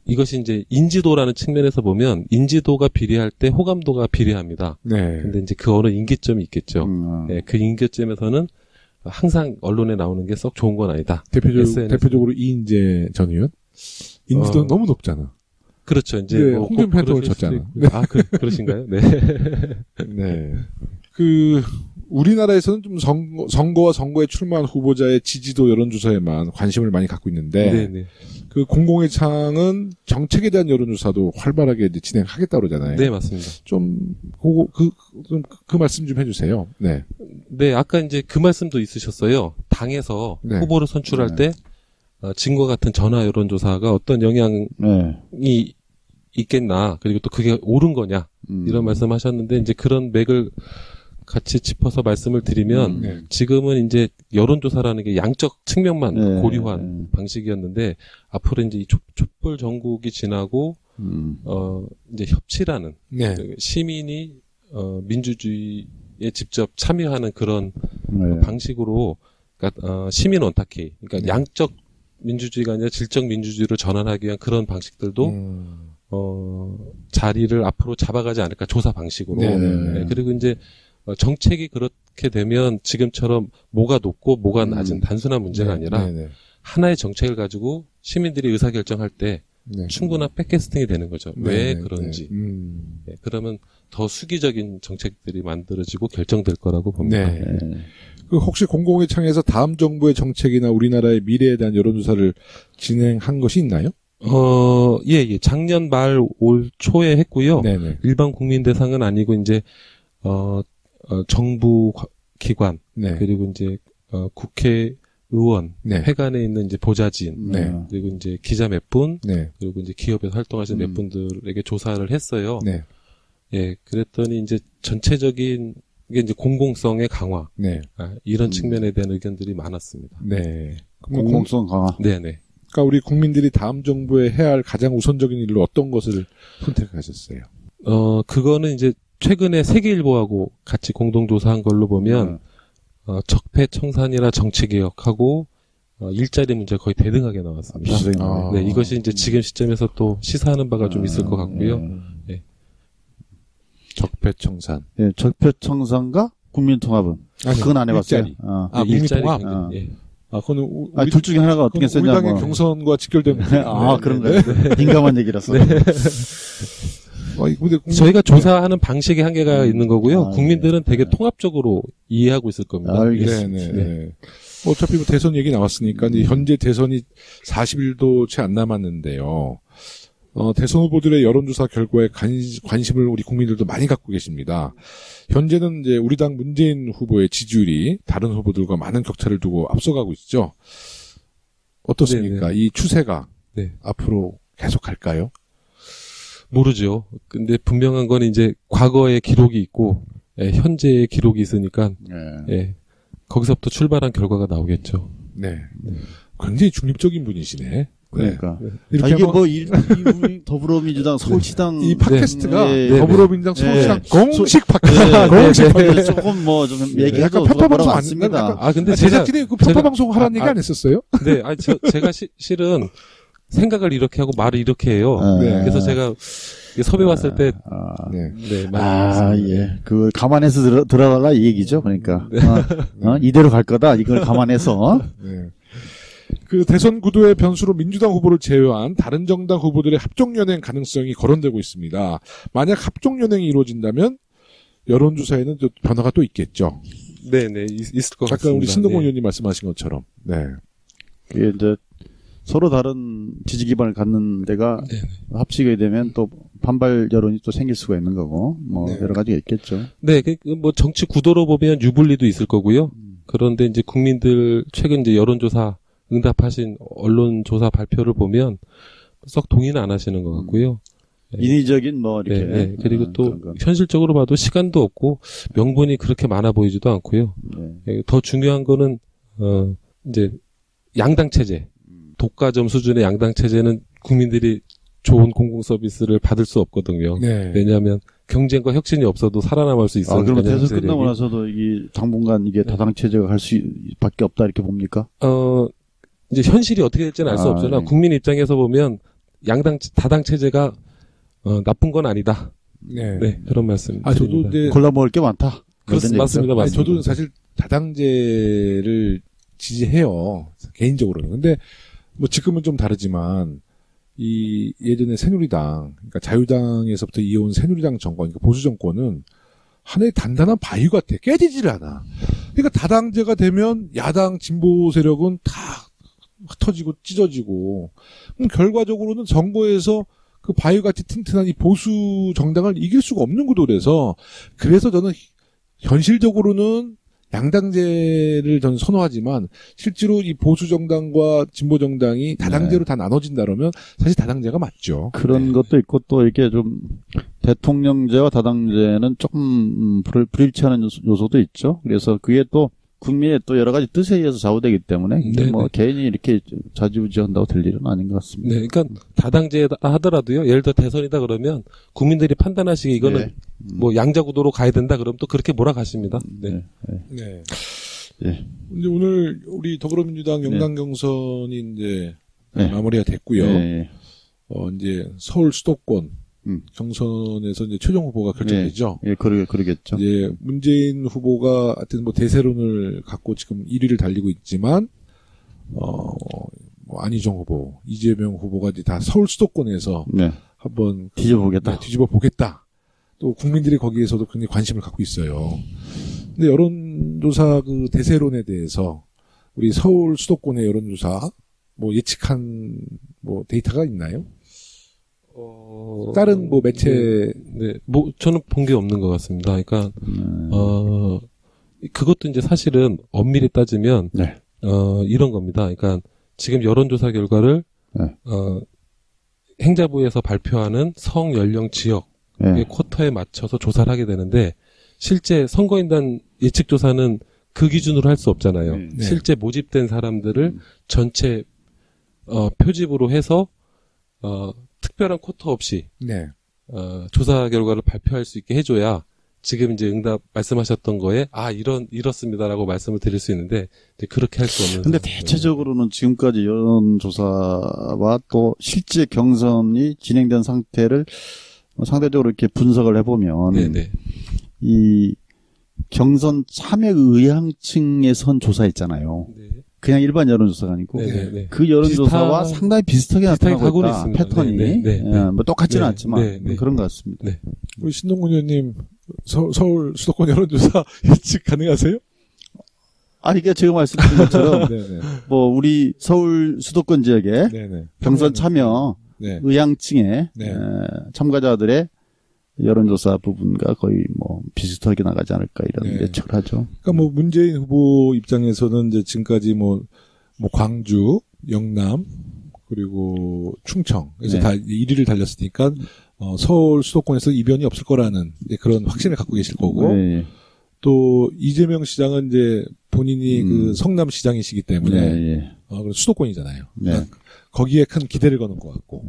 이것이 이제 인지도라는 측면에서 보면 인지도가 비례할 때 호감도가 비례합니다. 네. 근데 이제 그 어느 임계점이 있겠죠. 네, 그 임계점에서는 항상 언론에 나오는 게 썩 좋은 건 아니다. 대표적으로 이인재 전 의원? 인지도는 너무 높잖아. 그렇죠. 이제 네, 홍준표 활동을 졌잖아. 네. 아, 그러신가요? 네. 네. 우리나라에서는 좀 선거와 선거에 출마한 후보자의 지지도 여론조사에만 관심을 많이 갖고 있는데, 네네. 그 공공의 창은 정책에 대한 여론조사도 활발하게 이제 진행하겠다 그러잖아요. 네, 맞습니다. 그 말씀 좀 해주세요. 네. 네, 아까 이제 그 말씀도 있으셨어요. 당에서 네. 후보를 선출할 때, 지금과 같은 전화 여론조사가 어떤 영향이 있겠나, 그리고 또 그게 옳은 거냐, 이런 말씀 하셨는데, 이제 그런 맥을 같이 짚어서 말씀을 드리면, 지금은 이제 여론조사라는 게 양적 측면만 고려한 방식이었는데, 앞으로 이제 이 촛불 전국이 지나고, 이제 협치라는, 시민이, 민주주의에 직접 참여하는 그런 방식으로, 그러니까, 시민 원탁회의, 그러니까 양적 민주주의가 아니라 질적 민주주의로 전환하기 위한 그런 방식들도, 자리를 앞으로 잡아가지 않을까, 조사 방식으로. 네, 그리고 이제, 정책이 그렇게 되면 지금처럼 뭐가 높고 뭐가 낮은 단순한 문제가 아니라 하나의 정책을 가지고 시민들이 의사결정할 때 충분한 백캐스팅이 되는 거죠. 왜 그런지. 네, 그러면 더 수기적인 정책들이 만들어지고 결정될 거라고 봅니다. 혹시 공공의 창에서 다음 정부의 정책이나 우리나라의 미래에 대한 여론조사를 진행한 것이 있나요? 예. 작년 말 올 초에 했고요. 일반 국민 대상은 아니고 이제 정부 기관 그리고 이제 국회의원 회관에 있는 이제 보좌진 그리고 이제 기자 몇 분 그리고 이제 기업에서 활동하시는 몇 분들에게 조사를 했어요. 예, 그랬더니 이제 전체적인 이게 이제 공공성의 강화 이런 측면에 대한 의견들이 많았습니다. 공공성 강화. 네네. 그러니까 우리 국민들이 다음 정부에 해야 할 가장 우선적인 일로 어떤 것을 선택하셨어요? 그거는 이제 최근에 세계일보하고 같이 공동조사한 걸로 보면 적폐청산이나 정치개혁하고 일자리 문제가 거의 대등하게 나왔습니다. 네, 이것이 이제 지금 시점에서 또 시사하는 바가 좀 있을 것 같고요. 적폐청산. 네, 적폐청산과 국민통합은 그건 안 해봤어요. 국민통합. 그거는 둘 중에 하나가 어떻게 쓰냐. 우리 당의 경선과 직결되는. 그런가요? 민감한 얘기라서. 저희가 조사하는 방식의 한계가 있는 거고요. 국민들은 되게 통합적으로 이해하고 있을 겁니다. 알겠습니다. 어차피 뭐 대선 얘기 나왔으니까 이제 현재 대선이 40일도 채 안 남았는데요. 대선 후보들의 여론조사 결과에 관심을 우리 국민들도 많이 갖고 계십니다. 현재는 이제 우리 당 문재인 후보의 지지율이 다른 후보들과 많은 격차를 두고 앞서가고 있죠. 어떻습니까? 이 추세가 앞으로 계속 갈까요? 모르죠. 근데 분명한 건 이제 과거의 기록이 있고 현재의 기록이 있으니까 거기서부터 출발한 결과가 나오겠죠. 굉장히 중립적인 분이시네. 그러니까. 이게 우리 더불어민주당 서울시당. 이 팟캐스트가 더불어민주당 서울시당 공식 팟캐스트. 공식 팟캐스트. 조금 좀 얘기해도 편파방송 아닙니다. 근데 제작진이 그 편파방송 하라는 얘기 안 했었어요? 네, 제가 실은 생각을 이렇게 하고 말을 이렇게 해요. 그래서 제가 섭외 왔을 때, 그걸 감안해서 들어달라 이 얘기죠. 그러니까. 이대로 갈 거다. 이걸 감안해서. 그 대선 구도의 변수로 민주당 후보를 제외한 다른 정당 후보들의 합종연행 가능성이 거론되고 있습니다. 만약 합종연행이 이루어진다면 여론조사에는 또 변화가 또 있겠죠. 네네, 있을 것 같습니다. 아까 우리 신동훈 의원님 말씀하신 것처럼. 이게 이제 서로 다른 지지 기반을 갖는 데가 합치게 되면 또 반발 여론이 또 생길 수가 있는 거고, 여러 가지가 있겠죠. 네, 뭐 정치 구도로 보면 유불리도 있을 거고요. 그런데 이제 국민들 최근 이제 여론조사 응답하신 언론조사 발표를 보면 썩 동의는 안 하시는 것 같고요. 인위적인 이렇게. 그리고 또 현실적으로 봐도 시간도 없고 명분이 그렇게 많아 보이지도 않고요. 더 중요한 거는 이제 양당 체제, 독과점 수준의 양당 체제는 국민들이 좋은 공공 서비스를 받을 수 없거든요. 왜냐하면 경쟁과 혁신이 없어도 살아남을 수 있어요. 그러면 대선 끝나고 나서도 이 당분간 이게 다당 체제가 갈 수밖에 없다 이렇게 봅니까? 이제 현실이 어떻게 될지는 알 수 없잖아. 국민 입장에서 보면 다당 체제가 나쁜 건 아니다. 네, 그런 말씀. 저도 이제 골라 먹을 게 많다. 맞습니다. 아니, 저도 사실 다당제를 지지해요. 개인적으로는. 근데 뭐 지금은 좀 다르지만 이 예전에 새누리당, 그러니까 자유당에서부터 이어온 새누리당 정권, 그러니까 보수 정권은 하나의 단단한 바위 같아. 깨지질 않아. 그러니까 다당제가 되면 야당 진보 세력은 다 흩어지고 찢어지고, 그럼 결과적으로는 선거에서 그 바위같이 튼튼한 이 보수 정당을 이길 수가 없는 구도라서, 그래서 저는 현실적으로는 양당제를 저는 선호하지만 실제로 이 보수 정당과 진보 정당이 다당제로 다 나눠진다 그러면 사실 다당제가 맞죠. 그런 것도 있고 또 이렇게 좀 대통령제와 다당제는 조금 불일치하는 요소도 있죠. 그래서 그게 또 국민의 또 여러 가지 뜻에 의해서 좌우되기 때문에 뭐 개인이 이렇게 좌지우지한다고 될 일은 아닌 것 같습니다. 네, 그러니까 다당제다 하더라도요. 예를 들어 대선이다 그러면 국민들이 판단하시기에 이거는 뭐 양자구도로 가야 된다 그러면 또 그렇게 몰아가십니다. 네. 근데 오늘 우리 더불어민주당 영당 경선이 이제 마무리가 됐고요. 이제 서울 수도권 경선에서 이제 최종 후보가 결정되죠. 그러겠죠. 이제 문재인 후보가 하여튼 뭐 대세론을 갖고 지금 1위를 달리고 있지만, 뭐 안희정 후보, 이재명 후보가 이제 다 서울 수도권에서 한번 뒤집어 보겠다. 또 국민들이 거기에서도 굉장히 관심을 갖고 있어요. 근데 여론조사 그 대세론에 대해서 우리 서울 수도권의 여론조사 뭐 예측한 뭐 데이터가 있나요? 다른 뭐 매체 뭐 저는 본 게 없는 것 같습니다. 그러니까 그것도 이제 사실은 엄밀히 따지면 이런 겁니다. 그러니까 지금 여론조사 결과를 행자부에서 발표하는 성 연령 지역의 쿼터에 맞춰서 조사를 하게 되는데 실제 선거인단 예측 조사는 그 기준으로 할 수 없잖아요. 실제 모집된 사람들을 전체 표집으로 해서 특별한 쿼터 없이 조사 결과를 발표할 수 있게 해줘야 지금 이제 응답 말씀하셨던 거에 이렇습니다라고 말씀을 드릴 수 있는데 이제 그렇게 할 수 없는. 근데 대체적으로는 지금까지 여론조사와 또 실제 경선이 진행된 상태를 상대적으로 이렇게 분석을 해보면 이 경선 참여 의향층에 선 조사 있잖아요. 그냥 일반 여론조사가 아니고 그 여론조사와 상당히 비슷하게 나타나고 있다. 패턴이 뭐 똑같지는 않지만 그런 것 같습니다. 우리 신동근 의원님 서울 수도권 여론조사 예측 가능하세요? 아니 이게 제가 말씀드린 것처럼 뭐 우리 서울 수도권 지역에 경선 참여 의향층의 참가자들의 여론조사 부분과 거의 뭐 비슷하게 나가지 않을까 이런 예측을 하죠. 그러니까 뭐 문재인 후보 입장에서는 이제 지금까지 뭐 광주, 영남 그리고 충청에서 다 1위를 달렸으니까 서울 수도권에서 이변이 없을 거라는 그런 확신을 갖고 계실 거고 또 이재명 시장은 이제 본인이 그 성남 시장이시기 때문에 수도권이잖아요. 그러니까 거기에 큰 기대를 거는 것 같고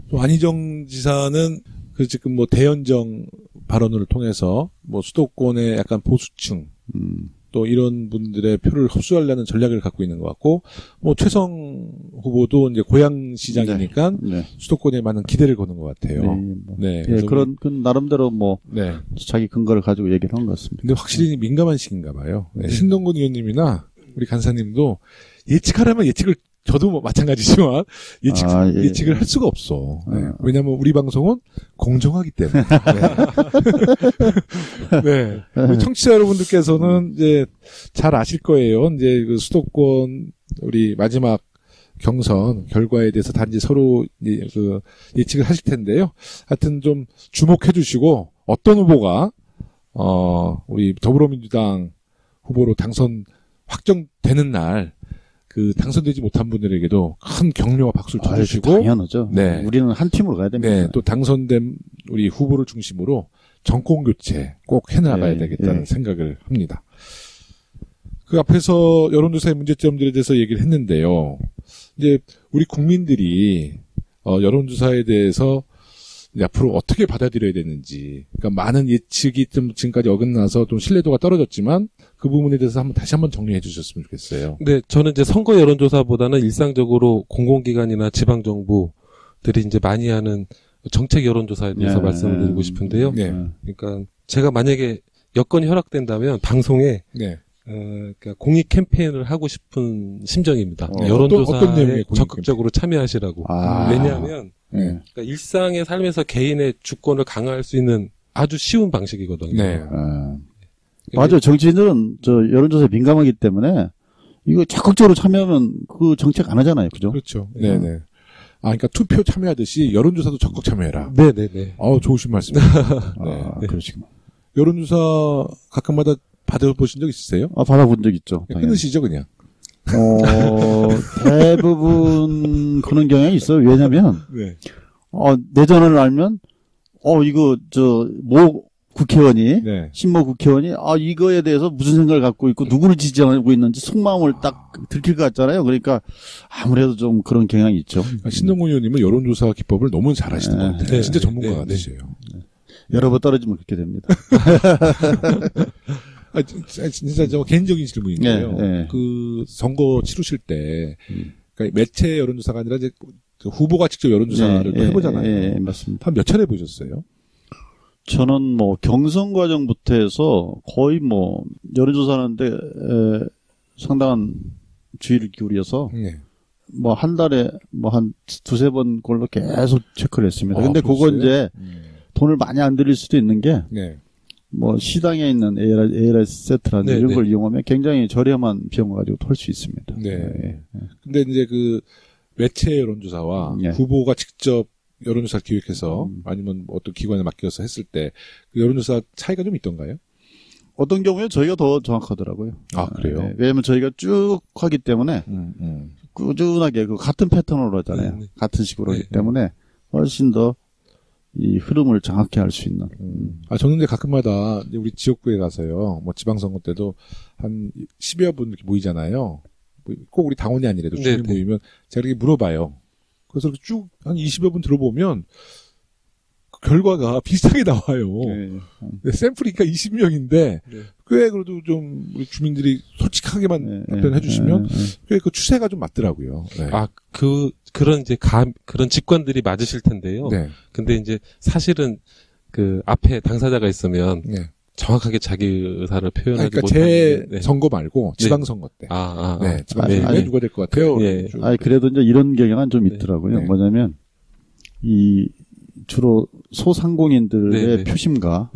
또 안희정 지사는 그 지금 뭐 대연정 발언을 통해서 뭐 수도권의 약간 보수층 또 이런 분들의 표를 흡수하려는 전략을 갖고 있는 것 같고 뭐 최성 후보도 이제 고향시장이니까 수도권에 많은 기대를 거는 것 같아요. 그런 나름대로 뭐 자기 근거를 가지고 얘기를 한 것 같습니다. 근데 확실히 민감한 시기인가 봐요. 신동근 의원님이나 우리 간사님도 예측하려면 예측을 저도 뭐 마찬가지지만 예측을 할 수가 없어. 왜냐하면 우리 방송은 공정하기 때문에. 우리 청취자 여러분들께서는 이제 잘 아실 거예요. 이제 그 수도권 우리 마지막 경선 결과에 대해서 단지 서로 그 예측을 하실 텐데요. 하여튼 좀 주목해 주시고 어떤 후보가 우리 더불어민주당 후보로 당선 확정되는 날 그 당선되지 못한 분들에게도 큰 격려와 박수를 쳐주시고 당연하죠. 우리는 한 팀으로 가야 됩니다. 또 당선된 우리 후보를 중심으로 정권 교체 꼭 해나가야 되겠다는 생각을 합니다. 그 앞에서 여론조사의 문제점들에 대해서 얘기를 했는데요. 이제 우리 국민들이 여론조사에 대해서 앞으로 어떻게 받아들여야 되는지, 그러니까 많은 예측이 좀 지금까지 어긋나서 좀 신뢰도가 떨어졌지만 그 부분에 대해서 다시 한번 정리해 주셨으면 좋겠어요. 네, 저는 이제 선거 여론조사보다는 일상적으로 공공기관이나 지방정부, 들이 이제 많이 하는 정책 여론조사에 대해서 말씀을 드리고 싶은데요. 그러니까 제가 만약에 여건이 허락된다면 방송에 그러니까 공익 캠페인을 하고 싶은 심정입니다. 여론조사에 어떤 내용의 적극적으로 참여하시라고. 왜냐하면 그러니까 일상의 삶에서 개인의 주권을 강화할 수 있는 아주 쉬운 방식이거든요. 맞아요. 정치인들은 여론조사에 민감하기 때문에 이거 적극적으로 참여하면 그 정책 안 하잖아요. 그죠? 그렇죠. 네네. 그러니까 투표 참여하듯이 여론조사도 적극 참여해라. 네네네. 좋으신 말씀입니다. 그러시구나. 여론조사 각각마다 받아보신 적 있으세요? 받아본 적 있죠. 끊으시죠, 그냥. 대부분 그런 경향이 있어요. 왜냐면, 내 전화를 알면, 이거, 국회의원이, 신모 국회의원이, 이거에 대해서 무슨 생각을 갖고 있고, 누구를 지지하고 있는지 속마음을 딱 들킬 것 같잖아요. 그러니까, 아무래도 좀 그런 경향이 있죠. 신동훈 의원님은 여론조사 기법을 너무 잘 하시는 것 같아요. 진짜 전문가 같으세요. 여러 번 떨어지면 그렇게 됩니다. 진짜 개인적인 질문인데요. 그 선거 치르실 때, 그러니까 매체 여론조사가 아니라 이제 후보가 직접 여론조사를 해보잖아요. 맞습니다. 한 몇 차례 보셨어요? 저는 경선 과정부터 해서 거의 여론조사하는데 상당한 주의를 기울여서 한 달에 한 두세 번 걸로 계속 체크를 했습니다. 근데 그거 이제 돈을 많이 안 들일 수도 있는 게 시당에 있는 ARS 세트라는 이런 걸 이용하면 굉장히 저렴한 비용을 가지고 털 수 있습니다. 근데 이제 그 매체 여론조사와 후보가 직접 여론조사를 기획해서 아니면 어떤 기관에 맡겨서 했을 때 그 여론조사 차이가 좀 있던가요? 어떤 경우에 저희가 더 정확하더라고요. 그래요? 왜냐면 저희가 쭉 하기 때문에 꾸준하게 같은 패턴으로 하잖아요. 같은 식으로 하기 때문에 훨씬 더 이 흐름을 정확히 알 수 있는. 저는 이제 가끔마다 우리 지역구에 가서요, 지방선거 때도 한 10여 분 이렇게 모이잖아요. 꼭 우리 당원이 아니래도 주민 모이면 제가 이렇게 물어봐요. 그래서 이렇게 쭉 한 20여 분 들어보면 그 결과가 비슷하게 나와요. 샘플이니까 20명인데 꽤 그래도 좀 우리 주민들이 솔직하게만 답변해 주시면 꽤 그 추세가 좀 맞더라고요. 그런 그런 직관들이 맞으실 텐데요. 근데 이제 사실은 그 앞에 당사자가 있으면 정확하게 자기 의사를 표현하지 못하는. 제 선거 말고 지방선거 때. 지방선거에 누가 될 것 같아요? 그래도 이제 이런 경향은 좀 있더라고요. 뭐냐면 주로 소상공인들의 표심과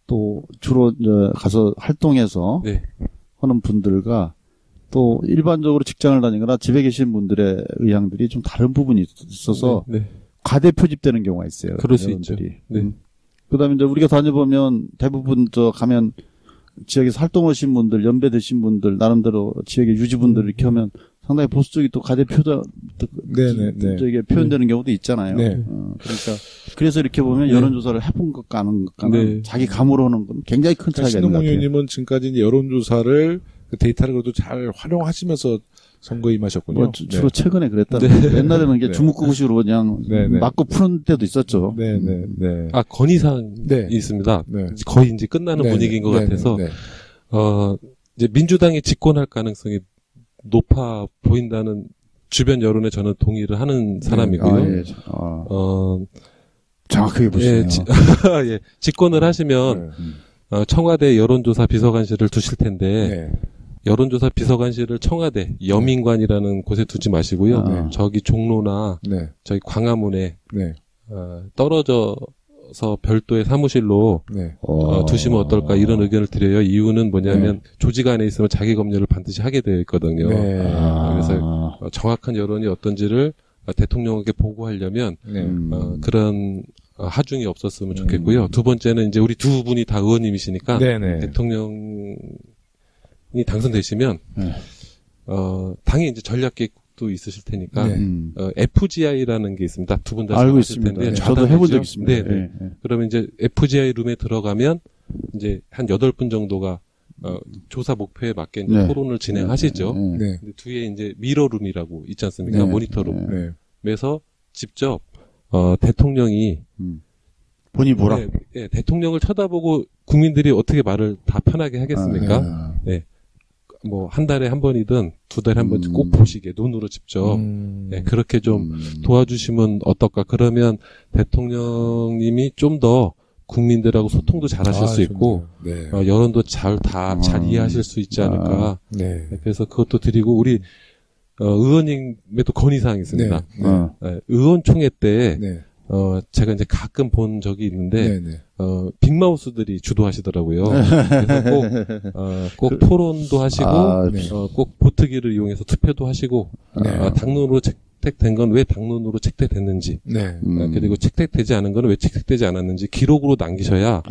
또 주로 이제 가서 활동해서 하는 분들과 또 일반적으로 직장을 다니거나 집에 계신 분들의 의향들이 좀 다른 부분이 있어서 과대 표집되는 경우가 있어요. 그럴 수 있죠. 그다음에 이제 우리가 다녀보면 대부분 가면 지역에서 활동하신 분들, 연배되신 분들, 나름대로 지역의 유지분들 이렇게 하면 상당히 보수적이 또 과대 저게 표현되는 경우도 있잖아요. 그러니까 그래서 이렇게 보면 여론조사를 해본 것과 안 한 것과는 자기 감으로 하는 건 굉장히 큰 차이가 있는 것 같아요. 신동훈 의원님은 지금까지 이제 여론조사를 그 데이터를 그래도 잘 활용하시면서 선거에 임하셨군요. 주로 최근에 그랬다는 옛날에는 이게 주먹구구식으로 그냥 맞고 푸는 때도 있었죠. 건의사항이 있습니다. 거의 이제 끝나는 분위기인 것 같아서 이제 민주당이 집권할 가능성이 높아 보인다는 주변 여론에 저는 동의를 하는 사람이고요. 정확하게 보시네요. 집권을 하시면 청와대 여론조사 비서관실을 두실 텐데 여론조사 비서관실을 청와대 여민관이라는 곳에 두지 마시고요. 저기 종로나 저기 광화문에 떨어져서 별도의 사무실로 두시면 어떨까 이런 의견을 드려요. 이유는 뭐냐면 조직 안에 있으면 자기 검열을 반드시 하게 되어 있거든요. 그래서 정확한 여론이 어떤지를 대통령에게 보고하려면 그런 하중이 없었으면 좋겠고요. 두 번째는 이제 우리 두 분이 다 의원님이시니까 대통령이 당선되시면 당에 이제 전략 계획도 있으실 테니까 FGI라는 게 있습니다. 두 분 다 알고 있습니다. 저도 해본 적 있습니다. 그러면 이제 FGI 룸에 들어가면 이제 한 8분 정도가 조사 목표에 맞게 이제 토론을 진행하시죠. 근데 뒤에 이제 미러룸이라고 있지 않습니까? 모니터룸에서 직접 대통령이 본인이 보라. 대통령을 쳐다보고 국민들이 어떻게 말을 다 편하게 하겠습니까? 뭐 한 달에 한 번이든 두 달에 한 번씩 꼭 보시게 눈으로 직접 네, 그렇게 좀 도와주시면 어떨까. 그러면 대통령님이 좀 더 국민들하고 소통도 잘 하실 수 있고 네. 여론도 잘 이해하실 수 있지 않을까. 네. 그래서 그것도 드리고 우리 의원님에도 건의사항이 있습니다. 네. 의원총회 때 네. 제가 이제 가끔 본 적이 있는데, 빅마우스들이 주도하시더라고요. 그래서 꼭 토론도 하시고, 꼭 보트기를 이용해서 투표도 하시고, 당론으로 채택된 건 왜 당론으로 채택됐는지, 그리고 채택되지 않은 건 왜 채택되지 않았는지 기록으로 남기셔야,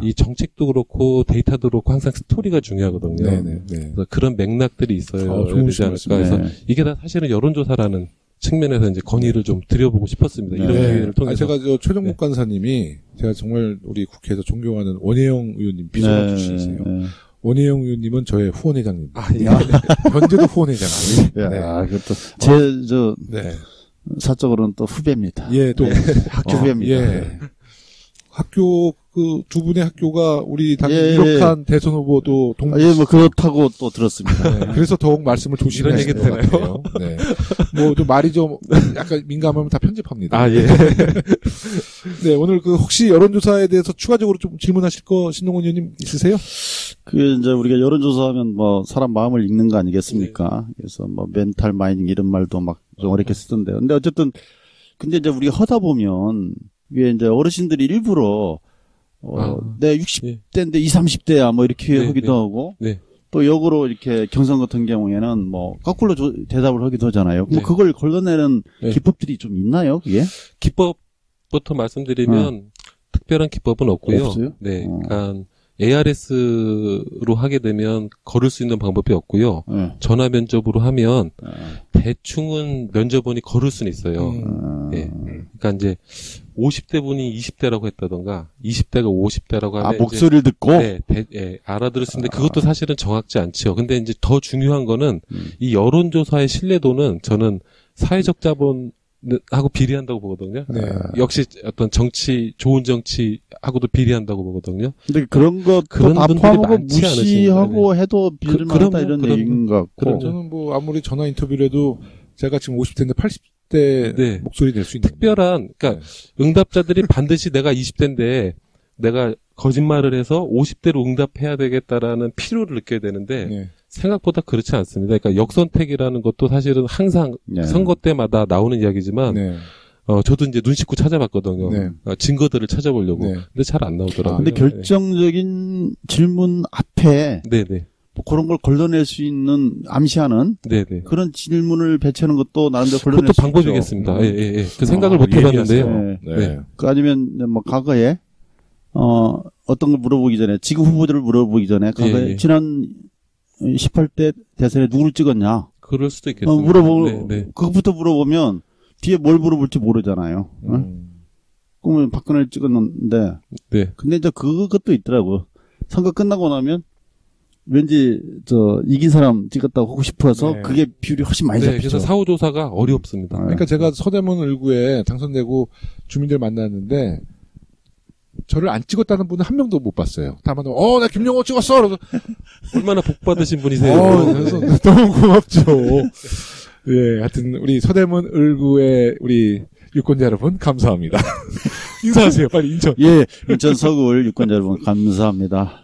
이 정책도 그렇고 데이터도 그렇고 항상 스토리가 중요하거든요. 그래서 그런 맥락들이 있어야 되지 않을까. 그래서 이게 다 사실은 여론조사라는 측면에서 이제 건의를 좀 드려보고 싶었습니다. 이런 기회를 통해서. 제가 최종국 간사님이 제가 정말 우리 국회에서 존경하는 원혜영 의원님 비서관 출신이세요. 원혜영 의원님은 저의 후원회장님. 현재도 후원회장. 그것도 사적으로는 또 후배입니다. 또 학교 후배입니다. 학교 두 분의 학교가 우리 당이 유력한 대선 후보도 뭐 그렇다고 또 들었습니다. 그래서 더욱 말씀을 조심해야 얘기 되나요? 네. 뭐 좀 말이 좀 약간 민감하면 다 편집합니다. 네, 오늘 혹시 여론조사에 대해서 추가적으로 좀 질문하실 거 신동훈 의원님 있으세요? 이제 우리가 여론조사하면 뭐 사람 마음을 읽는 거 아니겠습니까? 그래서 뭐 멘탈 마이닝 이런 말도 막 좀 어렵게 쓰던데요. 근데 어쨌든 근데 이제 우리가 하다 보면 이게 이제 어르신들이 일부러 내 60대인데 20, 30대야 뭐 이렇게 하기도 하고 또 역으로 이렇게 경선 같은 경우에는 뭐 거꾸로 대답을 하기도 하잖아요. 뭐 그걸 걸러내는 기법들이 좀 있나요? 그게? 기법부터 말씀드리면 특별한 기법은 없고요. 없어요? 네, 그러니까 ARS로 하게 되면 걸을 수 있는 방법이 없고요. 전화 면접으로 하면 대충은 면접원이 걸을 수는 있어요. 그러니까 이제 50대 분이 20대라고 했다던가 20대가 50대라고 하면 목소리를 듣고 알아들을 수 있는데 그것도 사실은 정확지 않죠. 근데 이제 더 중요한 거는 이 여론조사의 신뢰도는 저는 사회적 자본 하고 비례한다고 보거든요. 역시 어떤 좋은 정치하고도 비례한다고 보거든요. 근데 그런 것도 다 포함하고 무시하고 해도 비례만하다 이런 얘기인 것 같고. 저는 뭐 아무리 전화 인터뷰를 해도 제가 지금 50대인데 80대 목소리 낼 수 있는. 특별한, 그러니까 응답자들이 반드시 내가 20대인데 내가 거짓말을 해서 50대로 응답해야 되겠다라는 필요를 느껴야 되는데 생각보다 그렇지 않습니다. 그러니까 역선택이라는 것도 사실은 항상 선거 때마다 나오는 이야기지만 저도 이제 눈 씻고 찾아봤거든요. 증거들을 찾아보려고. 근데 잘 안 나오더라고요. 근데 결정적인 질문 앞에 뭐 그런 걸 걸러낼 수 있는 암시하는 그런 질문을 배치하는 것도 나름대로 걸러낼 그것도 수 방법이겠습니다. 그 생각을 못 해봤는데요. 그 아니면 뭐 과거에 어떤 걸 물어보기 전에 지금 후보들을 물어보기 전에 과거에 지난 18대 대선에 누구를 찍었냐? 그럴 수도 있겠습니다. 그것부터 물어보면 뒤에 뭘 물어볼지 모르잖아요. 그러면 박근혜를 찍었는데 근데 이제 그것도 있더라고. 선거 끝나고 나면 왠지 이긴 사람 찍었다고 하고 싶어서 그게 비율이 훨씬 많이 잡히죠. 그래서 사후조사가 어렵습니다. 그러니까 제가 서대문 을구에 당선되고 주민들 만났는데 저를 안 찍었다는 분은 한 명도 못 봤어요. 다만 나 김영호 찍었어. 그래서 얼마나 복 받으신 분이세요. 그래서 너무 고맙죠. 하여튼 우리 서대문 을구의 우리 유권자 여러분 감사합니다. 인사하세요. 빨리 인천. 인천 서구을 유권자 여러분 감사합니다.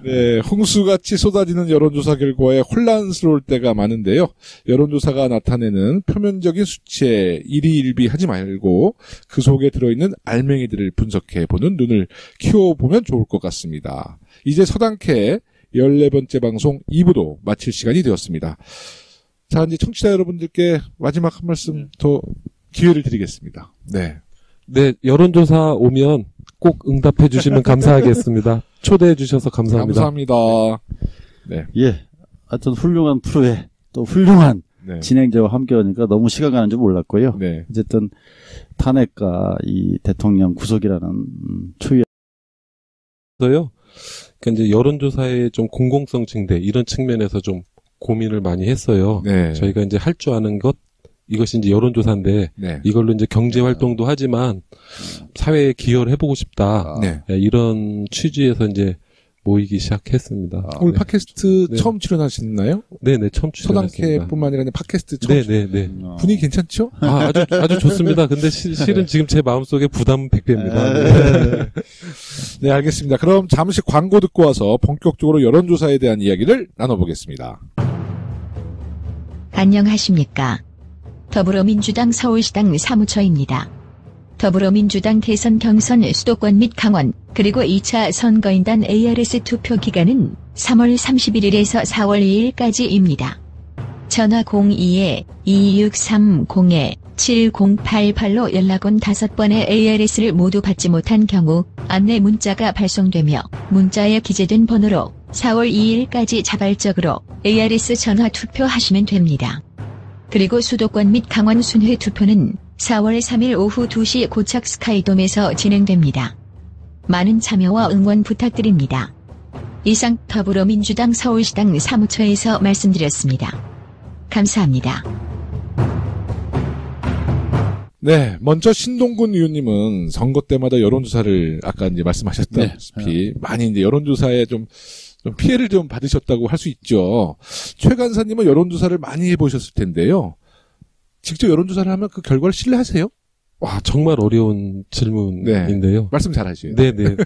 홍수같이 쏟아지는 여론조사 결과에 혼란스러울 때가 많은데요. 여론조사가 나타내는 표면적인 수치에 일희일비하지 말고 그 속에 들어있는 알맹이들을 분석해보는 눈을 키워보면 좋을 것 같습니다. 이제 서당캐 14번째 방송 2부도 마칠 시간이 되었습니다. 자, 이제 청취자 여러분들께 마지막 한 말씀 더 기회를 드리겠습니다. 여론조사 오면 꼭 응답해 주시면 감사하겠습니다. 초대해 주셔서 감사합니다. 감사합니다. 하여튼 훌륭한 프로에 또 훌륭한 진행자와 함께 하니까 너무 시간 가는 줄 몰랐고요. 어쨌든 탄핵과 이 대통령 구속이라는 초유의 그러니까 이제 여론조사의 좀 공공성 증대 이런 측면에서 좀 고민을 많이 했어요. 저희가 이제 할 줄 아는 것 이것이 이제 여론조사인데 이걸로 이제 경제 활동도 하지만 사회에 기여를 해보고 싶다. 이런 취지에서 이제 모이기 시작했습니다. 오늘 팟캐스트 처음 출연하셨나요? 네네, 처음 출연했습니다. 서당캐뿐만 아니라 팟캐스트 처음 네네네. 분위기 괜찮죠? 아주 좋습니다. 근데 실은 지금 제 마음속에 부담은 100배입니다. 네, 알겠습니다. 그럼 잠시 광고 듣고 와서 본격적으로 여론조사에 대한 이야기를 나눠보겠습니다. 안녕하십니까. 더불어민주당 서울시당 사무처입니다. 더불어민주당 대선 경선 수도권 및 강원 그리고 2차 선거인단 ARS 투표 기간은 3월 31일에서 4월 2일까지입니다. 전화 02-2630-7088로 연락 온 5번의 ARS를 모두 받지 못한 경우 안내 문자가 발송되며 문자에 기재된 번호로 4월 2일까지 자발적으로 ARS 전화 투표하시면 됩니다. 그리고 수도권 및 강원 순회 투표는 4월 3일 오후 2시 고착 스카이돔에서 진행됩니다. 많은 참여와 응원 부탁드립니다. 이상 더불어민주당 서울시당 사무처에서 말씀드렸습니다. 감사합니다. 네, 먼저 신동근 의원님은 선거 때마다 여론조사를 아까 이제 말씀하셨다시피 많이 이제 여론조사에 좀 피해를 좀 받으셨다고 할 수 있죠. 최 간사님은 여론조사를 많이 해보셨을 텐데요. 직접 여론조사를 하면 그 결과를 신뢰하세요? 와, 정말 어려운 질문인데요. 말씀 잘하시죠. 네네.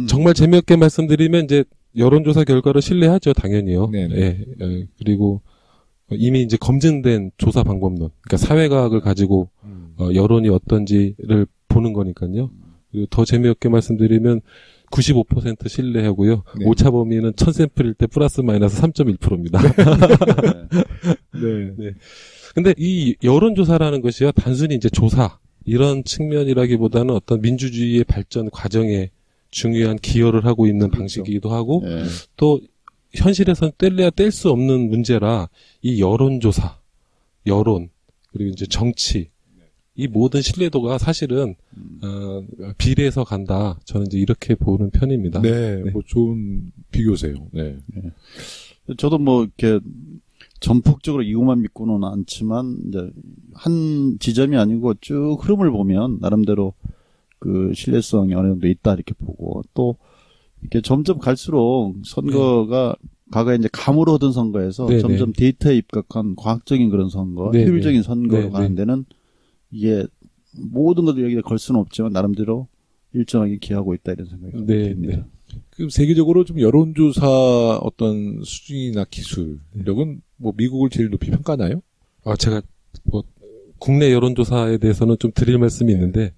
정말 재미없게 말씀드리면 이제 여론조사 결과를 신뢰하죠, 당연히요. 네. 그리고 이미 이제 검증된 조사 방법론, 그러니까 사회과학을 가지고 여론이 어떤지를 보는 거니까요. 그리고 더 재미없게 말씀드리면 95% 신뢰하고요. 네. 오차 범위는 1000샘플일 때 플러스 마이너스 3.1%입니다. 네. 네. 근데 이 여론조사라는 것이요, 단순히 이제 조사, 이런 측면이라기보다는 어떤 민주주의의 발전 과정에 중요한 기여를 하고 있는 방식이기도 하고, 또 현실에서는 뗄래야 뗄 수 없는 문제라 이 여론조사, 여론, 그리고 이제 정치, 이 모든 신뢰도가 사실은 비례해서 간다. 저는 이제 이렇게 보는 편입니다. 네, 뭐 좋은 비교세요. 네. 저도 뭐 이렇게 전폭적으로 이것만 믿고는 않지만 이제 한 지점이 아니고 쭉 흐름을 보면 나름대로 그 신뢰성이 어느 정도 있다 이렇게 보고, 또 이렇게 점점 갈수록 선거가 과거에 이제 감으로 얻은 선거에서 점점 데이터에 입각한 과학적인 그런 선거, 효율적인 선거로 가는 데는 이게 모든 것을 여기에 걸 수는 없지만 나름대로 일정하게 기여하고 있다 이런 생각이 듭니다. 그럼 세계적으로 좀 여론조사 어떤 수준이나 기술력은 뭐 미국을 제일 높이 평가하나요? 제가 뭐 국내 여론조사에 대해서는 좀 드릴 말씀이 있는데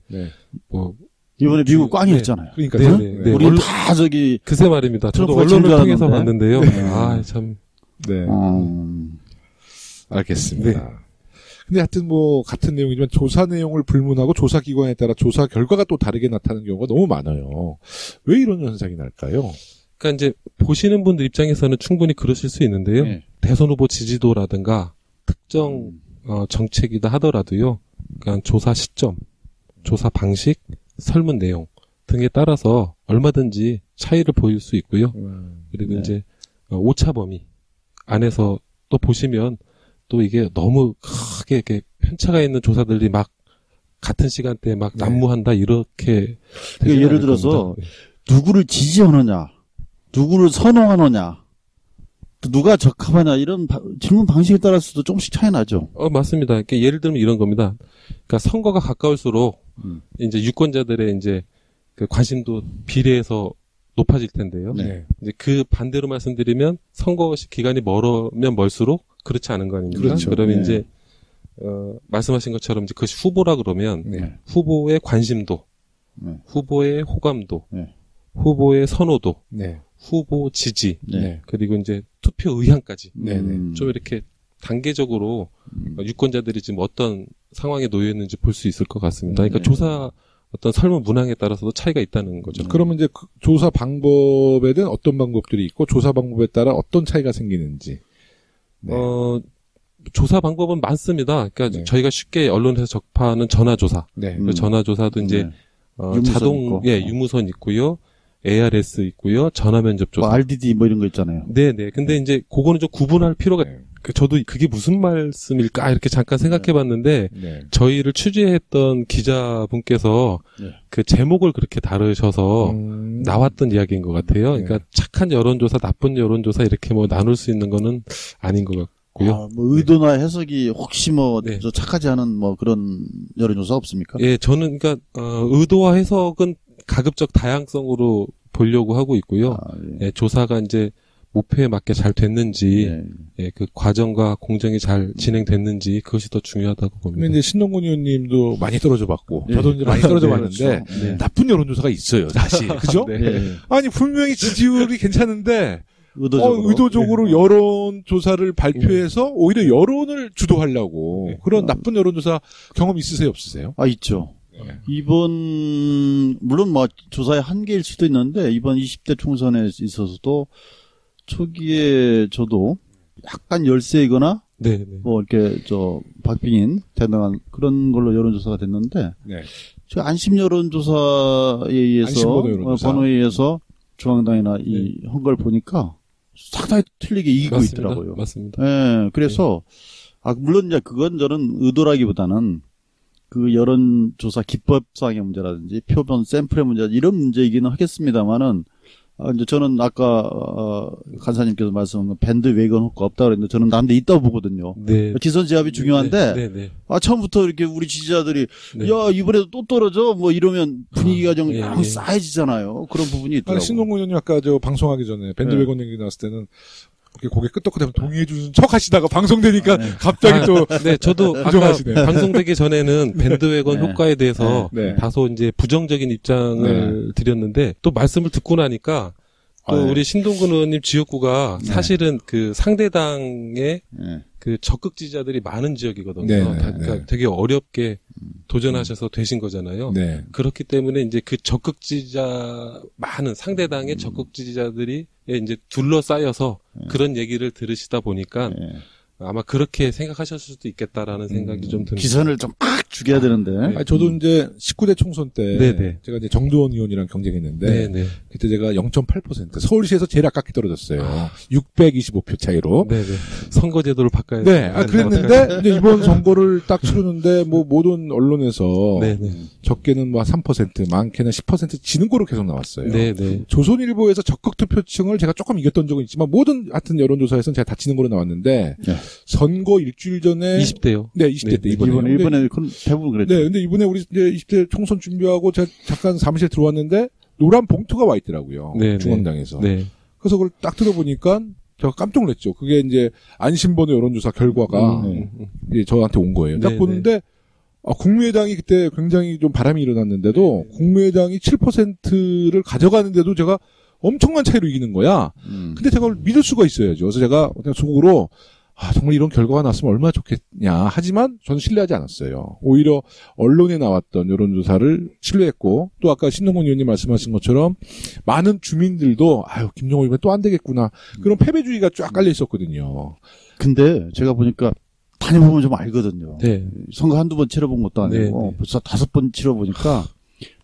뭐 이번에 미국 꽝이었잖아요. 그러니까요. 우리 다 저기 그새 말입니다. 저도 언론을 통해서 봤는데요. 참. 네. 알겠습니다. 근데 하여튼 뭐 같은 내용이지만 조사 내용을 불문하고 조사 기관에 따라 조사 결과가 또 다르게 나타나는 경우가 너무 많아요. 왜 이런 현상이 날까요? 그러니까 이제 보시는 분들 입장에서는 충분히 그러실 수 있는데요. 대선 후보 지지도라든가 특정 정책이다 하더라도요. 그러니까 조사 시점, 조사 방식, 설문 내용 등에 따라서 얼마든지 차이를 보일 수 있고요. 그리고 이제 오차 범위 안에서 또 보시면 또 이게 너무 크게 이렇게 편차가 있는 조사들이 막 같은 시간대에 막 난무한다 이렇게. 그러니까 예를 들어서 누구를 지지하느냐, 누구를 선호하느냐, 또 누가 적합하냐 이런 질문 방식에 따라서도 조금씩 차이 나죠. 맞습니다. 그러니까 예를 들면 이런 겁니다. 그러니까 선거가 가까울수록 이제 유권자들의 이제 그 관심도 비례해서 높아질 텐데요. 이제 그 반대로 말씀드리면 선거 기간이 멀으면 멀수록 그렇지 않은 거 아닙니까? 그렇죠. 그러면 이제 말씀하신 것처럼 이제 그것이 후보라 그러면 후보의 관심도, 후보의 호감도, 후보의 선호도, 후보 지지, 그리고 이제 투표 의향까지 좀 이렇게 단계적으로 유권자들이 지금 어떤 상황에 놓여 있는지 볼 수 있을 것 같습니다. 그러니까 조사 어떤 설문 문항에 따라서도 차이가 있다는 거죠. 그러면 이제 그 조사 방법에는 어떤 방법들이 있고 조사 방법에 따라 어떤 차이가 생기는지. 조사 방법은 많습니다. 그러니까 저희가 쉽게 언론에서 접하는 전화조사. 그 전화조사도 이제 자동 있고. 유무선 있고요. ARS 있고요. 전화 면접 조사. 뭐 RDD 뭐 이런 거 있잖아요. 네네. 근데 이제 그거는 좀 구분할 필요가 저도 그게 무슨 말씀일까 이렇게 잠깐 생각해봤는데 저희를 취재했던 기자분께서 그 제목을 그렇게 다루셔서 나왔던 이야기인 것 같아요. 그러니까 착한 여론조사, 나쁜 여론조사 이렇게 뭐 나눌 수 있는 거는 아닌 것 같고요. 뭐 의도나 해석이 혹시 뭐 저 착하지 않은 뭐 그런 여론조사 없습니까? 예, 저는 그러니까 의도와 해석은 가급적 다양성으로 보려고 하고 있고요. 예, 조사가 이제 목표에 맞게 잘 됐는지, 예, 그 과정과 공정이 잘 진행됐는지 그것이 더 중요하다고 봅니다. 근데 신동근 의원님도 많이 떨어져 봤고, 저도 이제 많이 떨어져 봤는데 그렇죠. 나쁜 여론조사가 있어요, 다시. 그죠? 아니 분명히 지지율이 괜찮은데 의도적으로 여론조사를 발표해서 오히려 여론을 주도하려고 그런 나쁜 여론조사 경험 있으세요, 없으세요? 있죠. 이번 물론 뭐 조사의 한계일 수도 있는데 이번 20대 총선에 있어서도 초기에 저도 약간 열세이거나 뭐 이렇게 박빙인 대등한 그런 걸로 여론조사가 됐는데 저 안심 여론조사에 의해서 번호에 의해서 중앙당이나 한 걸 보니까 상당히 틀리게 이기고 맞습니다. 있더라고요. 맞습니다. 예, 그래서 물론 이제 그건 저는 의도라기보다는 그 여론조사 기법상의 문제라든지 표본 샘플의 문제 이런 문제이기는 하겠습니다만은 이제 저는 아까 간사님께서 말씀한 밴드 웨건 효과 없다 그랬는데 저는 남대 있다고 보거든요. 기선 제압이 중요한데 처음부터 이렇게 우리 지지자들이 야 이번에도 또 떨어져 뭐 이러면 분위기가 좀 싸해지잖아요. 그런 부분이 있더라고요. 신동근 의원님 아까 방송하기 전에 밴드 웨건 얘기 나왔을 때는 고개 끄덕끄덕 동의해 주는 척 하시다가 방송되니까 갑자기 또 저도 아까 방송되기 전에는 밴드웨건 효과에 대해서 다소 이제 부정적인 입장을 드렸는데 또 말씀을 듣고 나니까 또 우리 신동근 의원님 지역구가 사실은 그 상대당의 그 적극 지지자들이 많은 지역이거든요. 그러니까 되게 어렵게 도전하셔서 되신 거잖아요. 그렇기 때문에 이제 그 적극 지지자 많은 상대당의 적극 지지자들이 이제 둘러싸여서 그런 얘기를 들으시다 보니까 아마 그렇게 생각하셨을 수도 있겠다라는 생각이 좀 듭니다. 기선을 좀 팍 죽여야 되는데. 저도 이제 19대 총선 때 제가 이제 정두원 의원이랑 경쟁했는데 그때 제가 0.8% 서울시에서 제일 아깝게 떨어졌어요. 625표 차이로. 선거제도를 바꿔야 그랬는데 이제 이번 선거를 딱 치르는데 뭐 모든 언론에서 적게는 뭐 3%, 많게는 10% 지는 거로 계속 나왔어요. 조선일보에서 적극 투표층을 제가 조금 이겼던 적은 있지만 모든 하여튼 여론조사에서는 제가 다 지는 거로 나왔는데 선거 일주일 전에 20대요. 20대 때 이번에 대부분 그랬죠. 근데 이번에 우리 이제 20대 총선 준비하고 제가 잠깐 사무실에 들어왔는데 노란 봉투가 와 있더라고요. 중앙당에서. 그래서 그걸 딱 들어보니까 제가 깜짝 놀랐죠. 그게 이제 안심번호 여론조사 결과가 이제 저한테 온 거예요. 딱 보는데 국민의당이 그때 굉장히 좀 바람이 일어났는데도 국민의당이 7%를 가져가는데도 제가 엄청난 차이로 이기는 거야. 근데 제가 그걸 믿을 수가 있어야죠. 그래서 제가 그냥 속으로 정말 이런 결과가 났으면 얼마나 좋겠냐. 하지만 저는 신뢰하지 않았어요. 오히려 언론에 나왔던 여론조사를 신뢰했고 또 아까 신동근 의원님 말씀하신 것처럼 많은 주민들도 김정호 이번에 또 안 되겠구나. 그런 패배주의가 쫙 깔려 있었거든요. 근데 제가 보니까 다녀보면 좀 알거든요. 선거 한두 번 치러본 것도 아니고 벌써 5번 치러보니까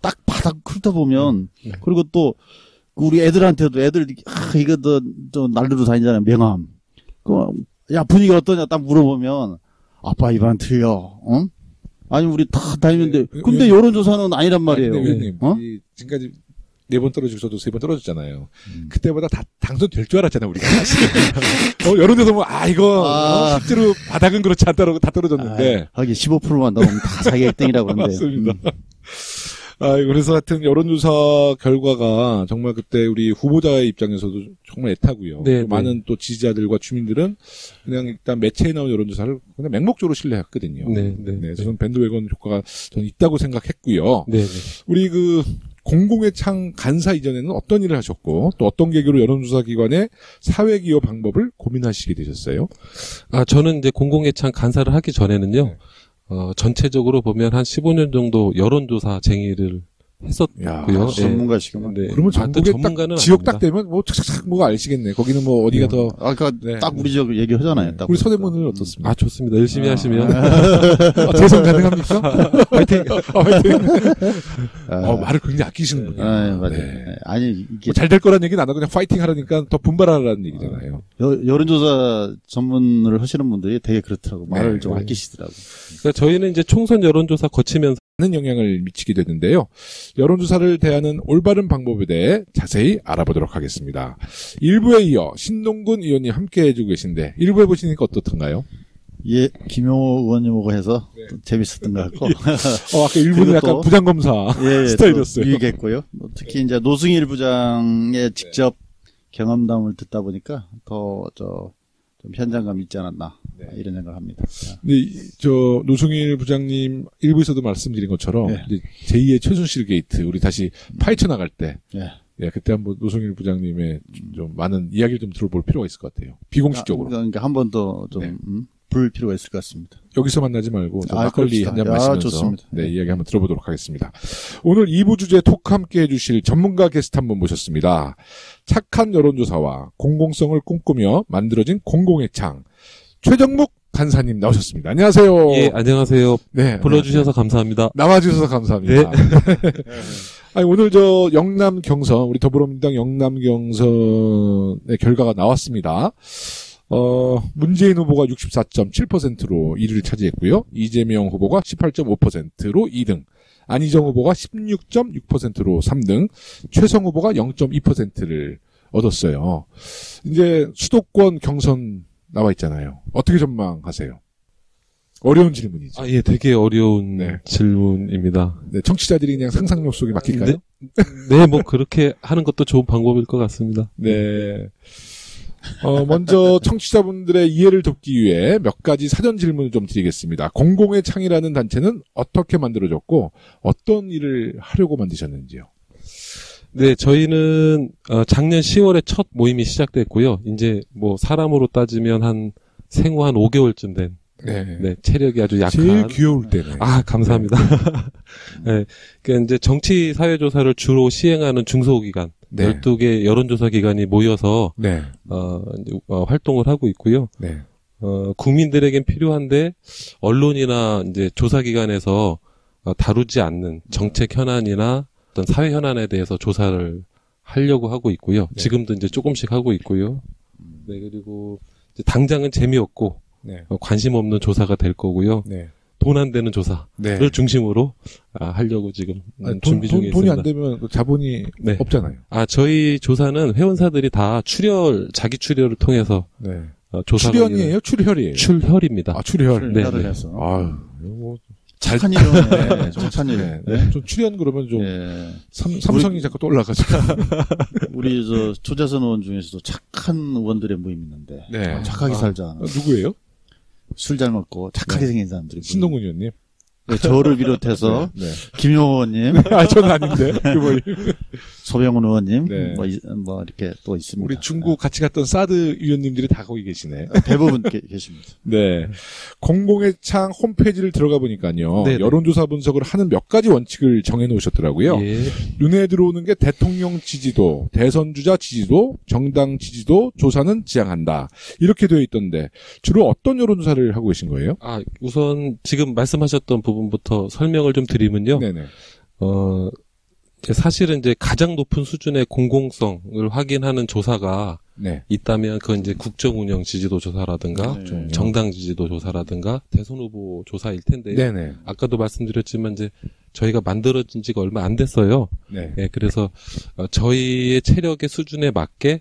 딱 바닥 훑어보면 그리고 또 우리 애들한테도 애들 이거 또 날르러 다니잖아요. 명함. 야 분위기 어떠냐 딱 물어보면 아빠 이번 틀려. 아니 우리 다 다니는데 근데 여론조사는 아니란 말이에요. 의원님 지금까지 4번 떨어지고 저도 3번 떨어졌잖아요. 그때보다 다 당선될 줄 알았잖아요 우리가. 여론조사 보면 이거 실제로 바닥은 그렇지 않다고 다 떨어졌는데. 하긴 15%만 넘으면 다 자기가 1등이라고 그러는데. 맞습니다. 그래서 하여튼 여론조사 결과가 정말 그때 우리 후보자의 입장에서도 정말 애타고요. 많은 또 지지자들과 주민들은 그냥 일단 매체에 나온 여론조사를 그냥 맹목적으로 신뢰했거든요. 저는 밴드웨건 효과가 저는 있다고 생각했고요. 우리 공공의 창 간사 이전에는 어떤 일을 하셨고 또 어떤 계기로 여론조사 기관의 사회기여 방법을 고민하시게 되셨어요? 저는 이제 공공의 창 간사를 하기 전에는요. 전체적으로 보면 한 15년 정도 여론조사 쟁의를 했었고요. 전문가시구나. 네. 그러면 전국에 딱 지역 딱 되면 뭐 착착착 뭐가 알시겠네. 거기는 뭐 어디가 더. 아까 네. 딱 우리 지역 얘기하잖아요. 딱 우리 서대문은 어떻습니까? 아 좋습니다. 열심히 하시면 재선 가능합니까? 화이팅. 화이팅. 말을 굉장히 아끼시는군요. 맞아요. 네. 아니 이게 뭐 잘 될 거란 얘기는 안 하고 그냥 파이팅 하라니까 더 분발하라는 얘기잖아요. 여론조사 전문을 하시는 분들이 되게 그렇더라고. 말을 좀 아끼시더라고. 그러니까 저희는 이제 총선 여론조사 거치면서 많은 영향을 미치게 되는데요. 여론조사를 대하는 올바른 방법에 대해 자세히 알아보도록 하겠습니다. 1부에 이어 신동근 의원님 함께 해주고 계신데 1부 해보시니까 어떻던가요? 예, 김용호 의원님하고 해서 재밌었던 것 같고. 아까 1부는 약간 부장검사 스타일이었어요. 유익했고요. 특히 이제 노승일 부장의 직접 경험담을 듣다 보니까 좀 현장감 있지 않았나 이런 생각을 합니다. 근데 노승일 부장님 1부에서도 말씀드린 것처럼 이제 제2의 최순실 게이트 우리 다시 파헤쳐 나갈 때 그때 한번 노승일 부장님의 좀 많은 이야기를 좀 들어볼 필요가 있을 것 같아요. 비공식적으로. 그러니까 한 번 더 좀 부를 필요가 있을 것 같습니다. 여기서 만나지 말고 막걸리 한 잔 마시면서 좋습니다. 이야기 한번 들어보도록 하겠습니다. 오늘 2부 주제 토크 함께 해주실 전문가 게스트 한 분 모셨습니다. 착한 여론조사와 공공성을 꿈꾸며 만들어진 공공의 창 최정묵 간사님 나오셨습니다. 안녕하세요. 예, 안녕하세요. 네, 불러주셔서 감사합니다. 나와주셔서 감사합니다. 네. 아니, 오늘 영남 경선 우리 더불어민주당 영남 경선의 결과가 나왔습니다. 문재인 후보가 64.7%로 1위를 차지했고요. 이재명 후보가 18.5%로 2등, 안희정 후보가 16.6%로 3등, 최성 후보가 0.2%를 얻었어요. 이제 수도권 경선 나와 있잖아요. 어떻게 전망하세요? 어려운 질문이죠. 예, 되게 어려운 질문입니다. 네, 청취자들이 그냥 상상력 속에 맡길까요? 네, 뭐 그렇게 하는 것도 좋은 방법일 것 같습니다. 네. 먼저 청취자분들의 이해를 돕기 위해 몇 가지 사전 질문을 좀 드리겠습니다. 공공의 창이라는 단체는 어떻게 만들어졌고 어떤 일을 하려고 만드셨는지요? 네, 저희는 작년 10월에 첫 모임이 시작됐고요. 이제 뭐 사람으로 따지면 생후 한 5개월쯤 된 체력이 아주 약한. 제일 귀여울 때네. 아, 감사합니다. 네. 그러니까 이제 정치 사회 조사를 주로 시행하는 중소기관 12개 여론조사 기관이 모여서 활동을 하고 있고요. 국민들에겐 필요한데 언론이나 이제 조사 기관에서 다루지 않는 정책 현안이나 어떤 사회 현안에 대해서 조사를 하려고 하고 있고요. 지금도 이제 조금씩 하고 있고요. 네, 그리고 이제 당장은 재미없고 관심 없는 조사가 될 거고요. 돈 안 되는 조사를 중심으로 하려고 지금 준비 중에 있습니다. 돈이 안 되면 자본이 없잖아요. 저희 조사는 회원사들이 다 자기 출혈을 통해서 조사가 출연이에요? 출혈이에요? 출혈입니다. 아, 출혈. 네. 착한 일이네. 착한 일. 좀 출연 그러면 좀 삼성이 자꾸 떠올라가지고. 우리 조재선 의원 중에서도 착한 의원들의 모임이 있는데 착하게 살자. 누구예요? 술 잘 먹고 착하게 생긴 사람들이. 신동근 의원님. 네, 저를 비롯해서 김용호 의원님. 저는 아닌데. 소병훈 의원님. 뭐 이렇게 또 있습니다. 우리 중국 같이 갔던 사드 위원님들이 다 거기 계시네. 대부분 계십니다. 네. 공공의 창 홈페이지를 들어가 보니까요. 여론조사 분석을 하는 몇 가지 원칙을 정해놓으셨더라고요. 눈에 들어오는 게 대통령 지지도, 대선 주자 지지도, 정당 지지도 조사는 지향한다. 이렇게 되어 있던데 주로 어떤 여론조사를 하고 계신 거예요? 우선 지금 말씀하셨던 부분부터 설명을 좀 드리면요. 사실은 이제 가장 높은 수준의 공공성을 확인하는 조사가 있다면 그건 이제 국정운영 지지도 조사라든가 정당 지지도 조사라든가 대선 후보 조사일 텐데요. 아까도 말씀드렸지만 이제 저희가 만들어진 지가 얼마 안 됐어요. 그래서 저희의 체력의 수준에 맞게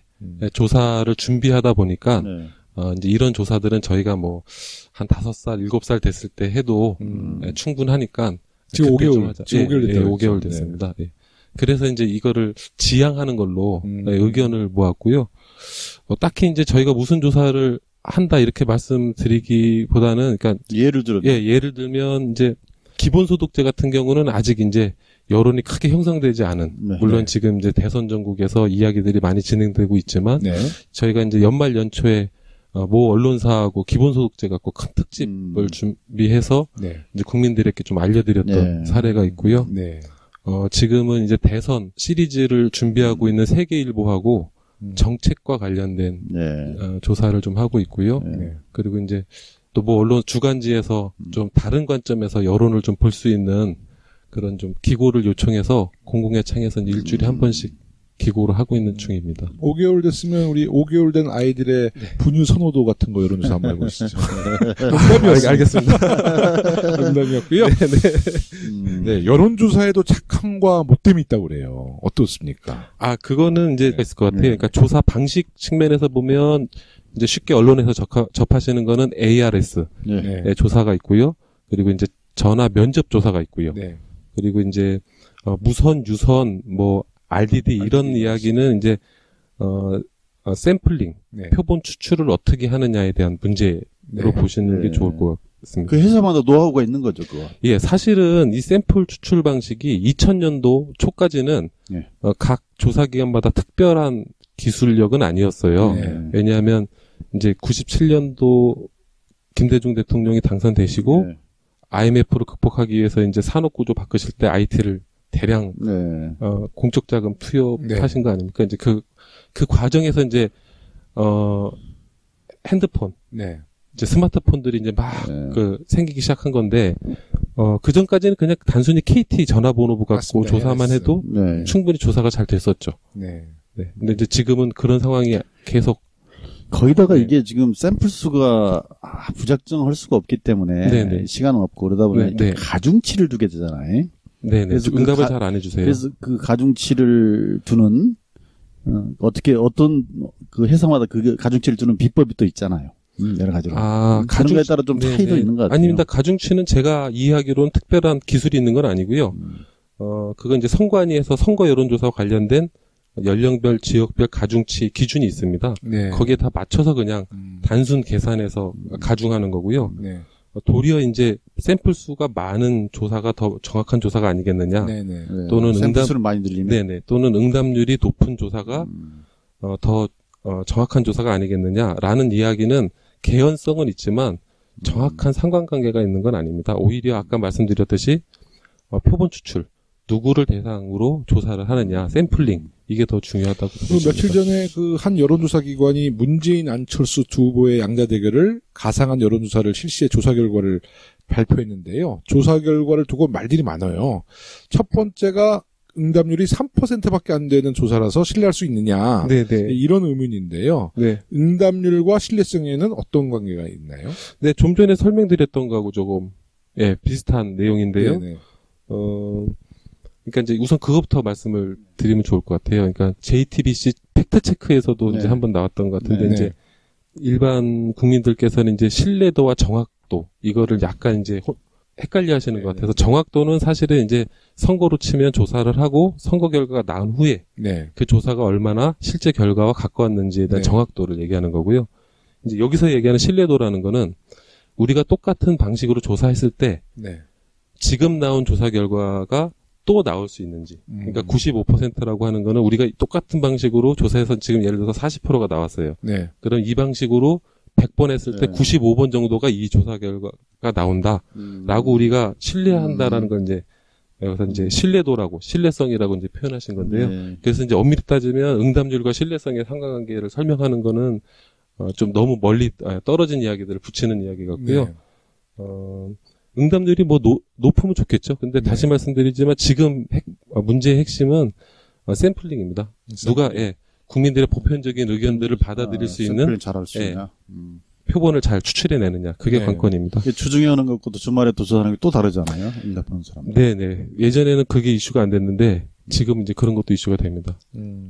조사를 준비하다 보니까 이제 이런 조사들은 저희가 뭐 한 5살, 7살 됐을 때 해도 충분하니까 지금 5개월, 지금 5개월 됐다. 5개월 됐습니다. 그래서 이제 이거를 지향하는 걸로 의견을 모았고요. 딱히 이제 저희가 무슨 조사를 한다 이렇게 말씀드리기보다는 그러니까 예를 들면 이제 기본소득제 같은 경우는 아직 이제 여론이 크게 형성되지 않은 물론 지금 이제 대선 전국에서 이야기들이 많이 진행되고 있지만 저희가 이제 연말 연초에 모 언론사하고 기본소득제 갖고 큰 특집을 준비해서 이제 국민들에게 좀 알려드렸던 사례가 있고요. 지금은 이제 대선 시리즈를 준비하고 있는 세계일보하고 정책과 관련된 조사를 좀 하고 있고요. 그리고 이제 또 뭐 언론 주간지에서 좀 다른 관점에서 여론을 좀 볼 수 있는 그런 좀 기고를 요청해서 공공의 창에서는 일주일에 한 번씩 기고를 하고 있는 중입니다. 5개월 됐으면 우리 5개월 된 아이들의 분유 선호도 같은 거 여론조사 한번 해보시죠. 알겠습니다. 농담이었고요. 네, 여론조사에도 착함과 못됨이 있다고 그래요. 어떻습니까? 그거는 이제 있을 것 같아요. 그러니까 조사 방식 측면에서 보면 이제 쉽게 언론에서 접하시는 거는 ARS 조사가 있고요. 그리고 이제 전화 면접 조사가 있고요. 그리고 이제 무선, 유선, 뭐 RDD 이런 이야기는 이제 샘플링, 표본 추출을 어떻게 하느냐에 대한 문제로 보시는 게 좋을 것 같습니다. 그 회사마다 노하우가 있는 거죠, 그거. 예, 사실은 이 샘플 추출 방식이 2000년도 초까지는 각 조사기관마다 특별한 기술력은 아니었어요. 왜냐하면 이제 97년도 김대중 대통령이 당선되시고 IMF를 극복하기 위해서 이제 산업구조 바꾸실 때 IT를 대량 공적 자금 투여하신 거 아닙니까? 이제 그 과정에서 이제 핸드폰, 이제 스마트폰들이 이제 막 생기기 시작한 건데 그 전까지는 그냥 단순히 KT 전화번호부 갖고 조사만 해도 충분히 조사가 잘 됐었죠. 근데 이제 지금은 그런 상황이 계속 거기다가 이게 지금 샘플 수가 부작정할 수가 없기 때문에 시간은 없고 그러다 보니 가중치를 두게 되잖아요. 그래서 응답을 잘 안 해주세요. 그래서 그 가중치를 두는 어떤 그 회사마다 그 가중치를 두는 비법이 또 있잖아요. 여러 가지로. 가중에 따라 좀 차이도 있는 것 같아요. 아닙니다. 가중치는 제가 이해하기로는 특별한 기술이 있는 건 아니고요. 그건 이제 선관위에서 선거 여론조사와 관련된 연령별, 지역별 가중치 기준이 있습니다. 거기에 다 맞춰서 그냥 단순 계산해서 가중하는 거고요. 도리어 이제 샘플 수가 많은 조사가 더 정확한 조사가 아니겠느냐. 또는 샘플 수를 많이 늘리면. 또는 응답률이 높은 조사가 더 정확한 조사가 아니겠느냐라는 이야기는 개연성은 있지만 정확한 상관관계가 있는 건 아닙니다. 오히려 아까 말씀드렸듯이 표본 추출, 누구를 대상으로 조사를 하느냐, 샘플링 이게 더 중요하다고 보십니다. 며칠 전에 그 한 여론조사 기관이 문재인, 안철수 두 후보의 양자 대결을 가상한 여론조사를 실시해 조사 결과를 발표했는데요. 조사 결과를 두고 말들이 많아요. 첫 번째가 응답률이 3%밖에 안 되는 조사라서 신뢰할 수 있느냐. 이런 의문인데요. 응답률과 신뢰성에는 어떤 관계가 있나요? 좀 전에 설명드렸던 거하고 조금 비슷한 내용인데요. 그러니까 이제 우선 그것부터 말씀을 드리면 좋을 것 같아요. 그러니까 JTBC 팩트 체크에서도 이제 한번 나왔던 것 같은데 이제 일반 국민들께서는 이제 신뢰도와 정확도 이거를 약간 이제 헷갈려 하시는 것 같아서 정확도는 사실은 이제 선거로 치면 조사를 하고 선거 결과가 나온 후에 그 조사가 얼마나 실제 결과와 가까웠는지에 대한 정확도를 얘기하는 거고요. 이제 여기서 얘기하는 신뢰도라는 거는 우리가 똑같은 방식으로 조사했을 때 지금 나온 조사 결과가 또 나올 수 있는지. 그러니까 95%라고 하는 거는 우리가 똑같은 방식으로 조사해서 지금 예를 들어서 40%가 나왔어요. 그럼 이 방식으로 100번 했을 때 95번 정도가 이 조사 결과가 나온다라고 우리가 신뢰한다라는 건 이제 여기서 이제 신뢰도라고 신뢰성이라고 이제 표현하신 건데요. 그래서 이제 엄밀히 따지면 응답률과 신뢰성의 상관관계를 설명하는 거는 좀 너무 멀리 떨어진 이야기들을 붙이는 이야기 같고요. 응답률이 뭐 높으면 좋겠죠. 근데 다시 말씀드리지만 지금 문제의 핵심은 샘플링입니다. 누가 국민들의 보편적인 의견들을 받아들일 수 있는 잘할 수 있냐. 표본을 잘 추출해내느냐. 그게 관건입니다. 주중에 하는 것도 주말에 도전하는 게 또 다르잖아요. 응답하는 사람. 예전에는 그게 이슈가 안 됐는데 지금 이제 그런 것도 이슈가 됩니다.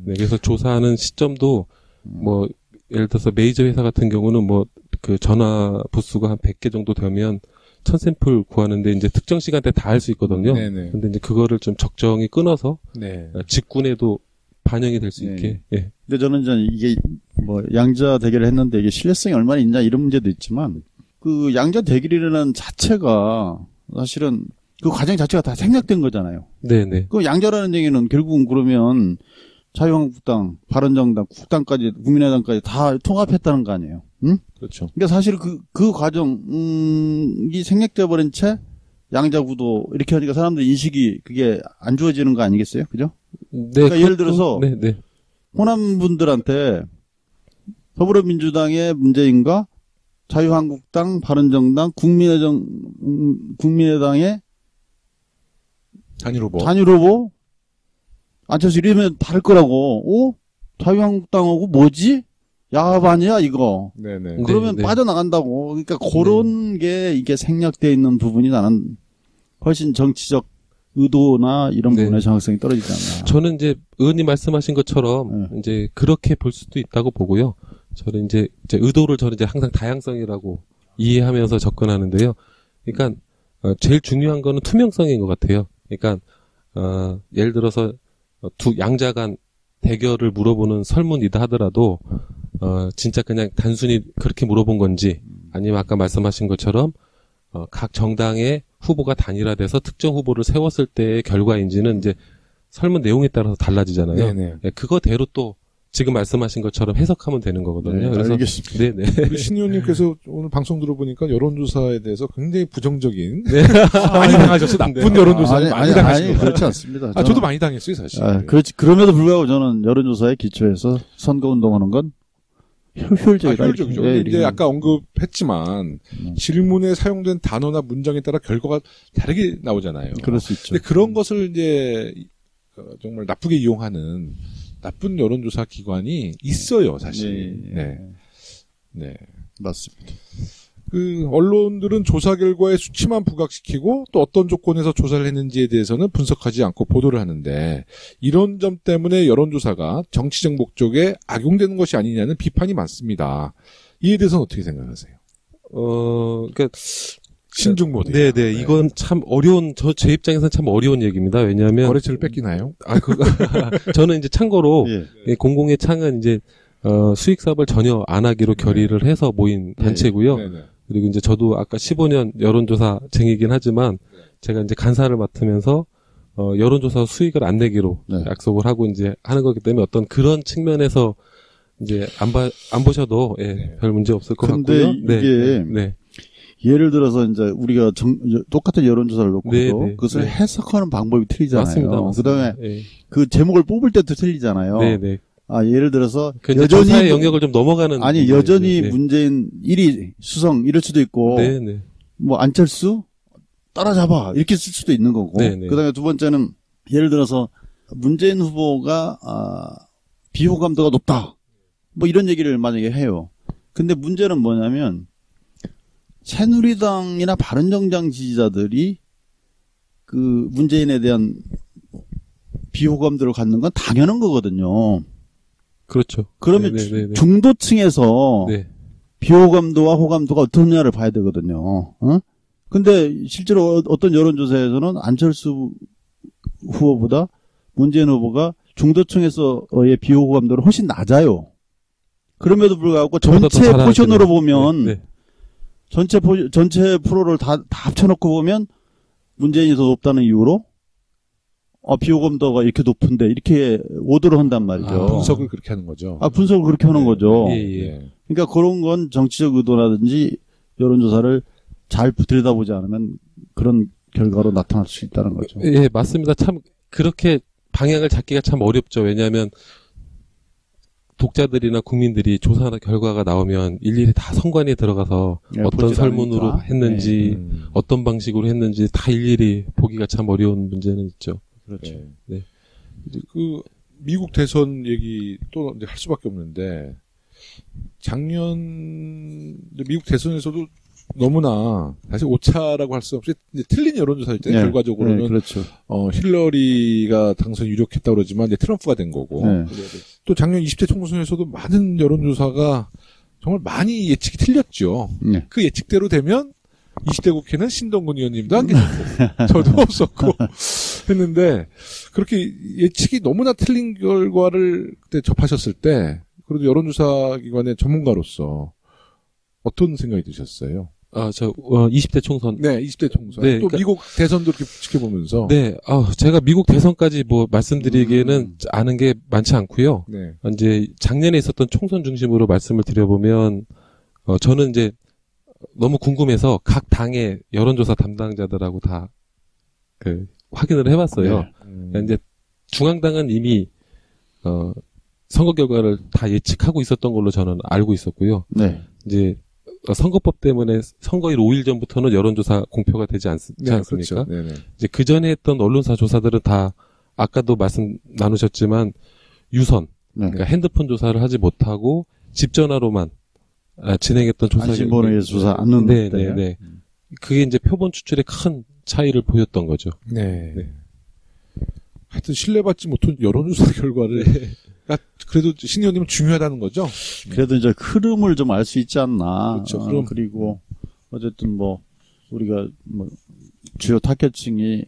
그래서 조사하는 시점도 뭐 예를 들어서 메이저 회사 같은 경우는 뭐 그 전화 부수가 한 100개 정도 되면 1000샘플 구하는데 이제 특정 시간대에 다 할 수 있거든요. 근데 이제 그거를 좀 적정히 끊어서 직군에도 반영이 될 수 있게. 근데 저는 이제 이게 뭐 양자 대결을 했는데 이게 신뢰성이 얼마나 있냐 이런 문제도 있지만 그 양자 대결이라는 자체가 사실은 그 과정 자체가 다 생략된 거잖아요. 그 양자라는 얘기는 결국은 그러면 자유한국당, 바른정당, 국당까지 국민의당까지 다 통합했다는 거 아니에요? 응? 그렇죠. 그러니까 사실 그 과정이 생략돼 버린 채 양자구도 이렇게 하니까 사람들 인식이 그게 안 좋아지는 거 아니겠어요? 그죠? 네. 그러니까 예를 들어서 네, 네. 호남 분들한테 더불어민주당의 문재인과 자유한국당, 바른정당, 국민의당의 단일 후보 안철수 이러면 다를 거라고. 자유한국당하고 뭐지? 야반이야 이거. 네네. 그러면 네. 빠져나간다고. 그러니까 그런 게 이게 생략되어 있는 부분이 나는 훨씬 정치적 의도나 이런 부분의 정확성이 떨어지지 않나. 저는 이제 의원님 말씀하신 것처럼 이제 그렇게 볼 수도 있다고 보고요. 저는 이제 의도를 저는 이제 항상 다양성이라고 이해하면서 접근하는데요. 그러니까 제일 중요한 거는 투명성인 것 같아요. 그러니까 예를 들어서 두 양자 간 대결을 물어보는 설문이다 하더라도 진짜 그냥 단순히 그렇게 물어본 건지 아니면 아까 말씀하신 것처럼 각 정당의 후보가 단일화돼서 특정 후보를 세웠을 때의 결과인지는 이제 설문 내용에 따라서 달라지잖아요. 네네. 그거대로 또 지금 말씀하신 것처럼 해석하면 되는 거거든요. 네, 그래서 알겠습니다. 네네. 우리 신 의원님께서 오늘 방송 들어보니까 여론조사에 대해서 굉장히 부정적인 네. 많이 당하셨어요. 나쁜 여론조사에 많이 당하신 거 그렇지 않습니다. 저도 많이 당했어요, 사실. 그렇지. 그럼에도 불구하고 저는 여론조사에 기초해서 선거운동하는 건 효율적이다. 효율적이죠. 네, 근데 이제 아까 언급했지만 질문에 사용된 단어나 문장에 따라 결과가 다르게 나오잖아요. 그럴 수 있죠. 근데 그런 것을 이제 정말 나쁘게 이용하는 나쁜 여론조사 기관이 있어요, 사실. 네. 맞습니다. 언론들은 조사 결과에 수치만 부각시키고 또 어떤 조건에서 조사를 했는지에 대해서는 분석하지 않고 보도를 하는데 이런 점 때문에 여론조사가 정치적 목적에 악용되는 것이 아니냐는 비판이 많습니다. 이에 대해서는 어떻게 생각하세요? 그러니까 신중 모드. 네네. 이건 참 어려운, 제 입장에서는 참 어려운 얘기입니다. 왜냐하면. 거래처를 뺏기나요? 저는 이제 참고로, 예. 공공의 창은 이제, 수익 사업을 전혀 안 하기로 결의를 해서 모인 단체고요. 네네. 그리고 이제 저도 아까 15년 여론조사쟁이긴 하지만, 제가 이제 간사를 맡으면서, 여론조사 수익을 안 내기로 약속을 하고 이제 하는 거기 때문에 어떤 그런 측면에서 이제 안 보셔도, 별 문제 없을 것 같고요. 근데 이게, 예를 들어서 이제 우리가 똑같은 여론조사를 놓고도 그것을 해석하는 방법이 틀리잖아요. 맞습니다. 그다음에 그 제목을 뽑을 때도 틀리잖아요. 네네. 예를 들어서 여전히 조사의 영역을 좀 넘어가는 여전히 문재인 1위 수성 이럴 수도 있고 뭐 안철수 따라잡아 이렇게 쓸 수도 있는 거고. 그다음에 두 번째는 예를 들어서 문재인 후보가 비호감도가 높다. 뭐 이런 얘기를 만약에 해요. 근데 문제는 뭐냐면 새누리당이나 바른정당 지지자들이 그 문재인에 대한 비호감들을 갖는 건 당연한 거거든요. 그렇죠. 그러면 중도층에서 비호감도와 호감도가 어떠냐를 봐야 되거든요. 근데 실제로 어떤 여론조사에서는 안철수 후보보다 문재인 후보가 중도층에서의 비호감도는 훨씬 낮아요. 그럼에도 불구하고 전체 포션으로 보면 전체 프로를 다 합쳐놓고 보면 문재인이 더 높다는 이유로 비호감도가 이렇게 높은데 이렇게 오더를 한단 말이죠. 분석을 그렇게 하는 거죠. 분석을 그렇게 하는 거죠. 예. 그러니까 그런 건 정치적 의도라든지 여론조사를 잘 들여다보지 않으면 그런 결과로 나타날 수 있다는 거죠. 예, 맞습니다. 참 그렇게 방향을 잡기가 참 어렵죠. 왜냐하면 독자들이나 국민들이 조사 결과가 나오면 일일이 다 선관위에 들어가서 어떤 설문으로 않으니까. 했는지 어떤 방식으로 했는지 다 일일이 보기가 참 어려운 문제는 있죠. 그렇죠. 네. 미국 대선 얘기 또 이제 할 수밖에 없는데 작년 미국 대선에서도 너무나 사실 오차라고 할 수 없이 이제 틀린 여론조사일 때 결과적으로는 그렇죠. 힐러리가 당선 유력했다 그러지만 이제 트럼프가 된 거고 또 작년 20대 총선에서도 많은 여론조사가 정말 많이 예측이 틀렸죠. 그 예측대로 되면 20대 국회는 신동근 의원님도 안 계셨고 저도 없었고 했는데 그렇게 예측이 너무나 틀린 결과를 그때 접하셨을 때 그래도 여론조사 기관의 전문가로서 어떤 생각이 드셨어요? 20대 총선. 네, 20대 총선. 네, 또 그러니까, 미국 대선도 이렇게 지켜보면서. 네, 제가 미국 대선까지 뭐 말씀드리기에는 아는 게 많지 않고요. 이제 작년에 있었던 총선 중심으로 말씀을 드려보면, 저는 이제, 너무 궁금해서 각 당의 여론조사 담당자들하고 다 확인을 해봤어요. 네. 그러니까 이제 중앙당은 이미 선거 결과를 다 예측하고 있었던 걸로 저는 알고 있었고요. 네. 이제 선거법 때문에 선거일 5일 전부터는 여론조사 공표가 되지 않습니까? 그렇죠. 네네. 이제 그 전에 했던 언론사 조사들은 다 아까도 말씀 나누셨지만 유선, 그러니까 핸드폰 조사를 하지 못하고 집 전화로만 진행했던 조사. 안심번호에 조사 안 넣는데. 네. 그게 이제 표본 추출에 큰 차이를 보였던 거죠. 네. 하여튼 신뢰받지 못한 여론조사 결과를 그래도 신 의원님은 중요하다는 거죠. 그래도 이제 흐름을 좀 알 수 있지 않나. 그렇죠. 그럼 그리고 어쨌든 우리가 주요 타겟층이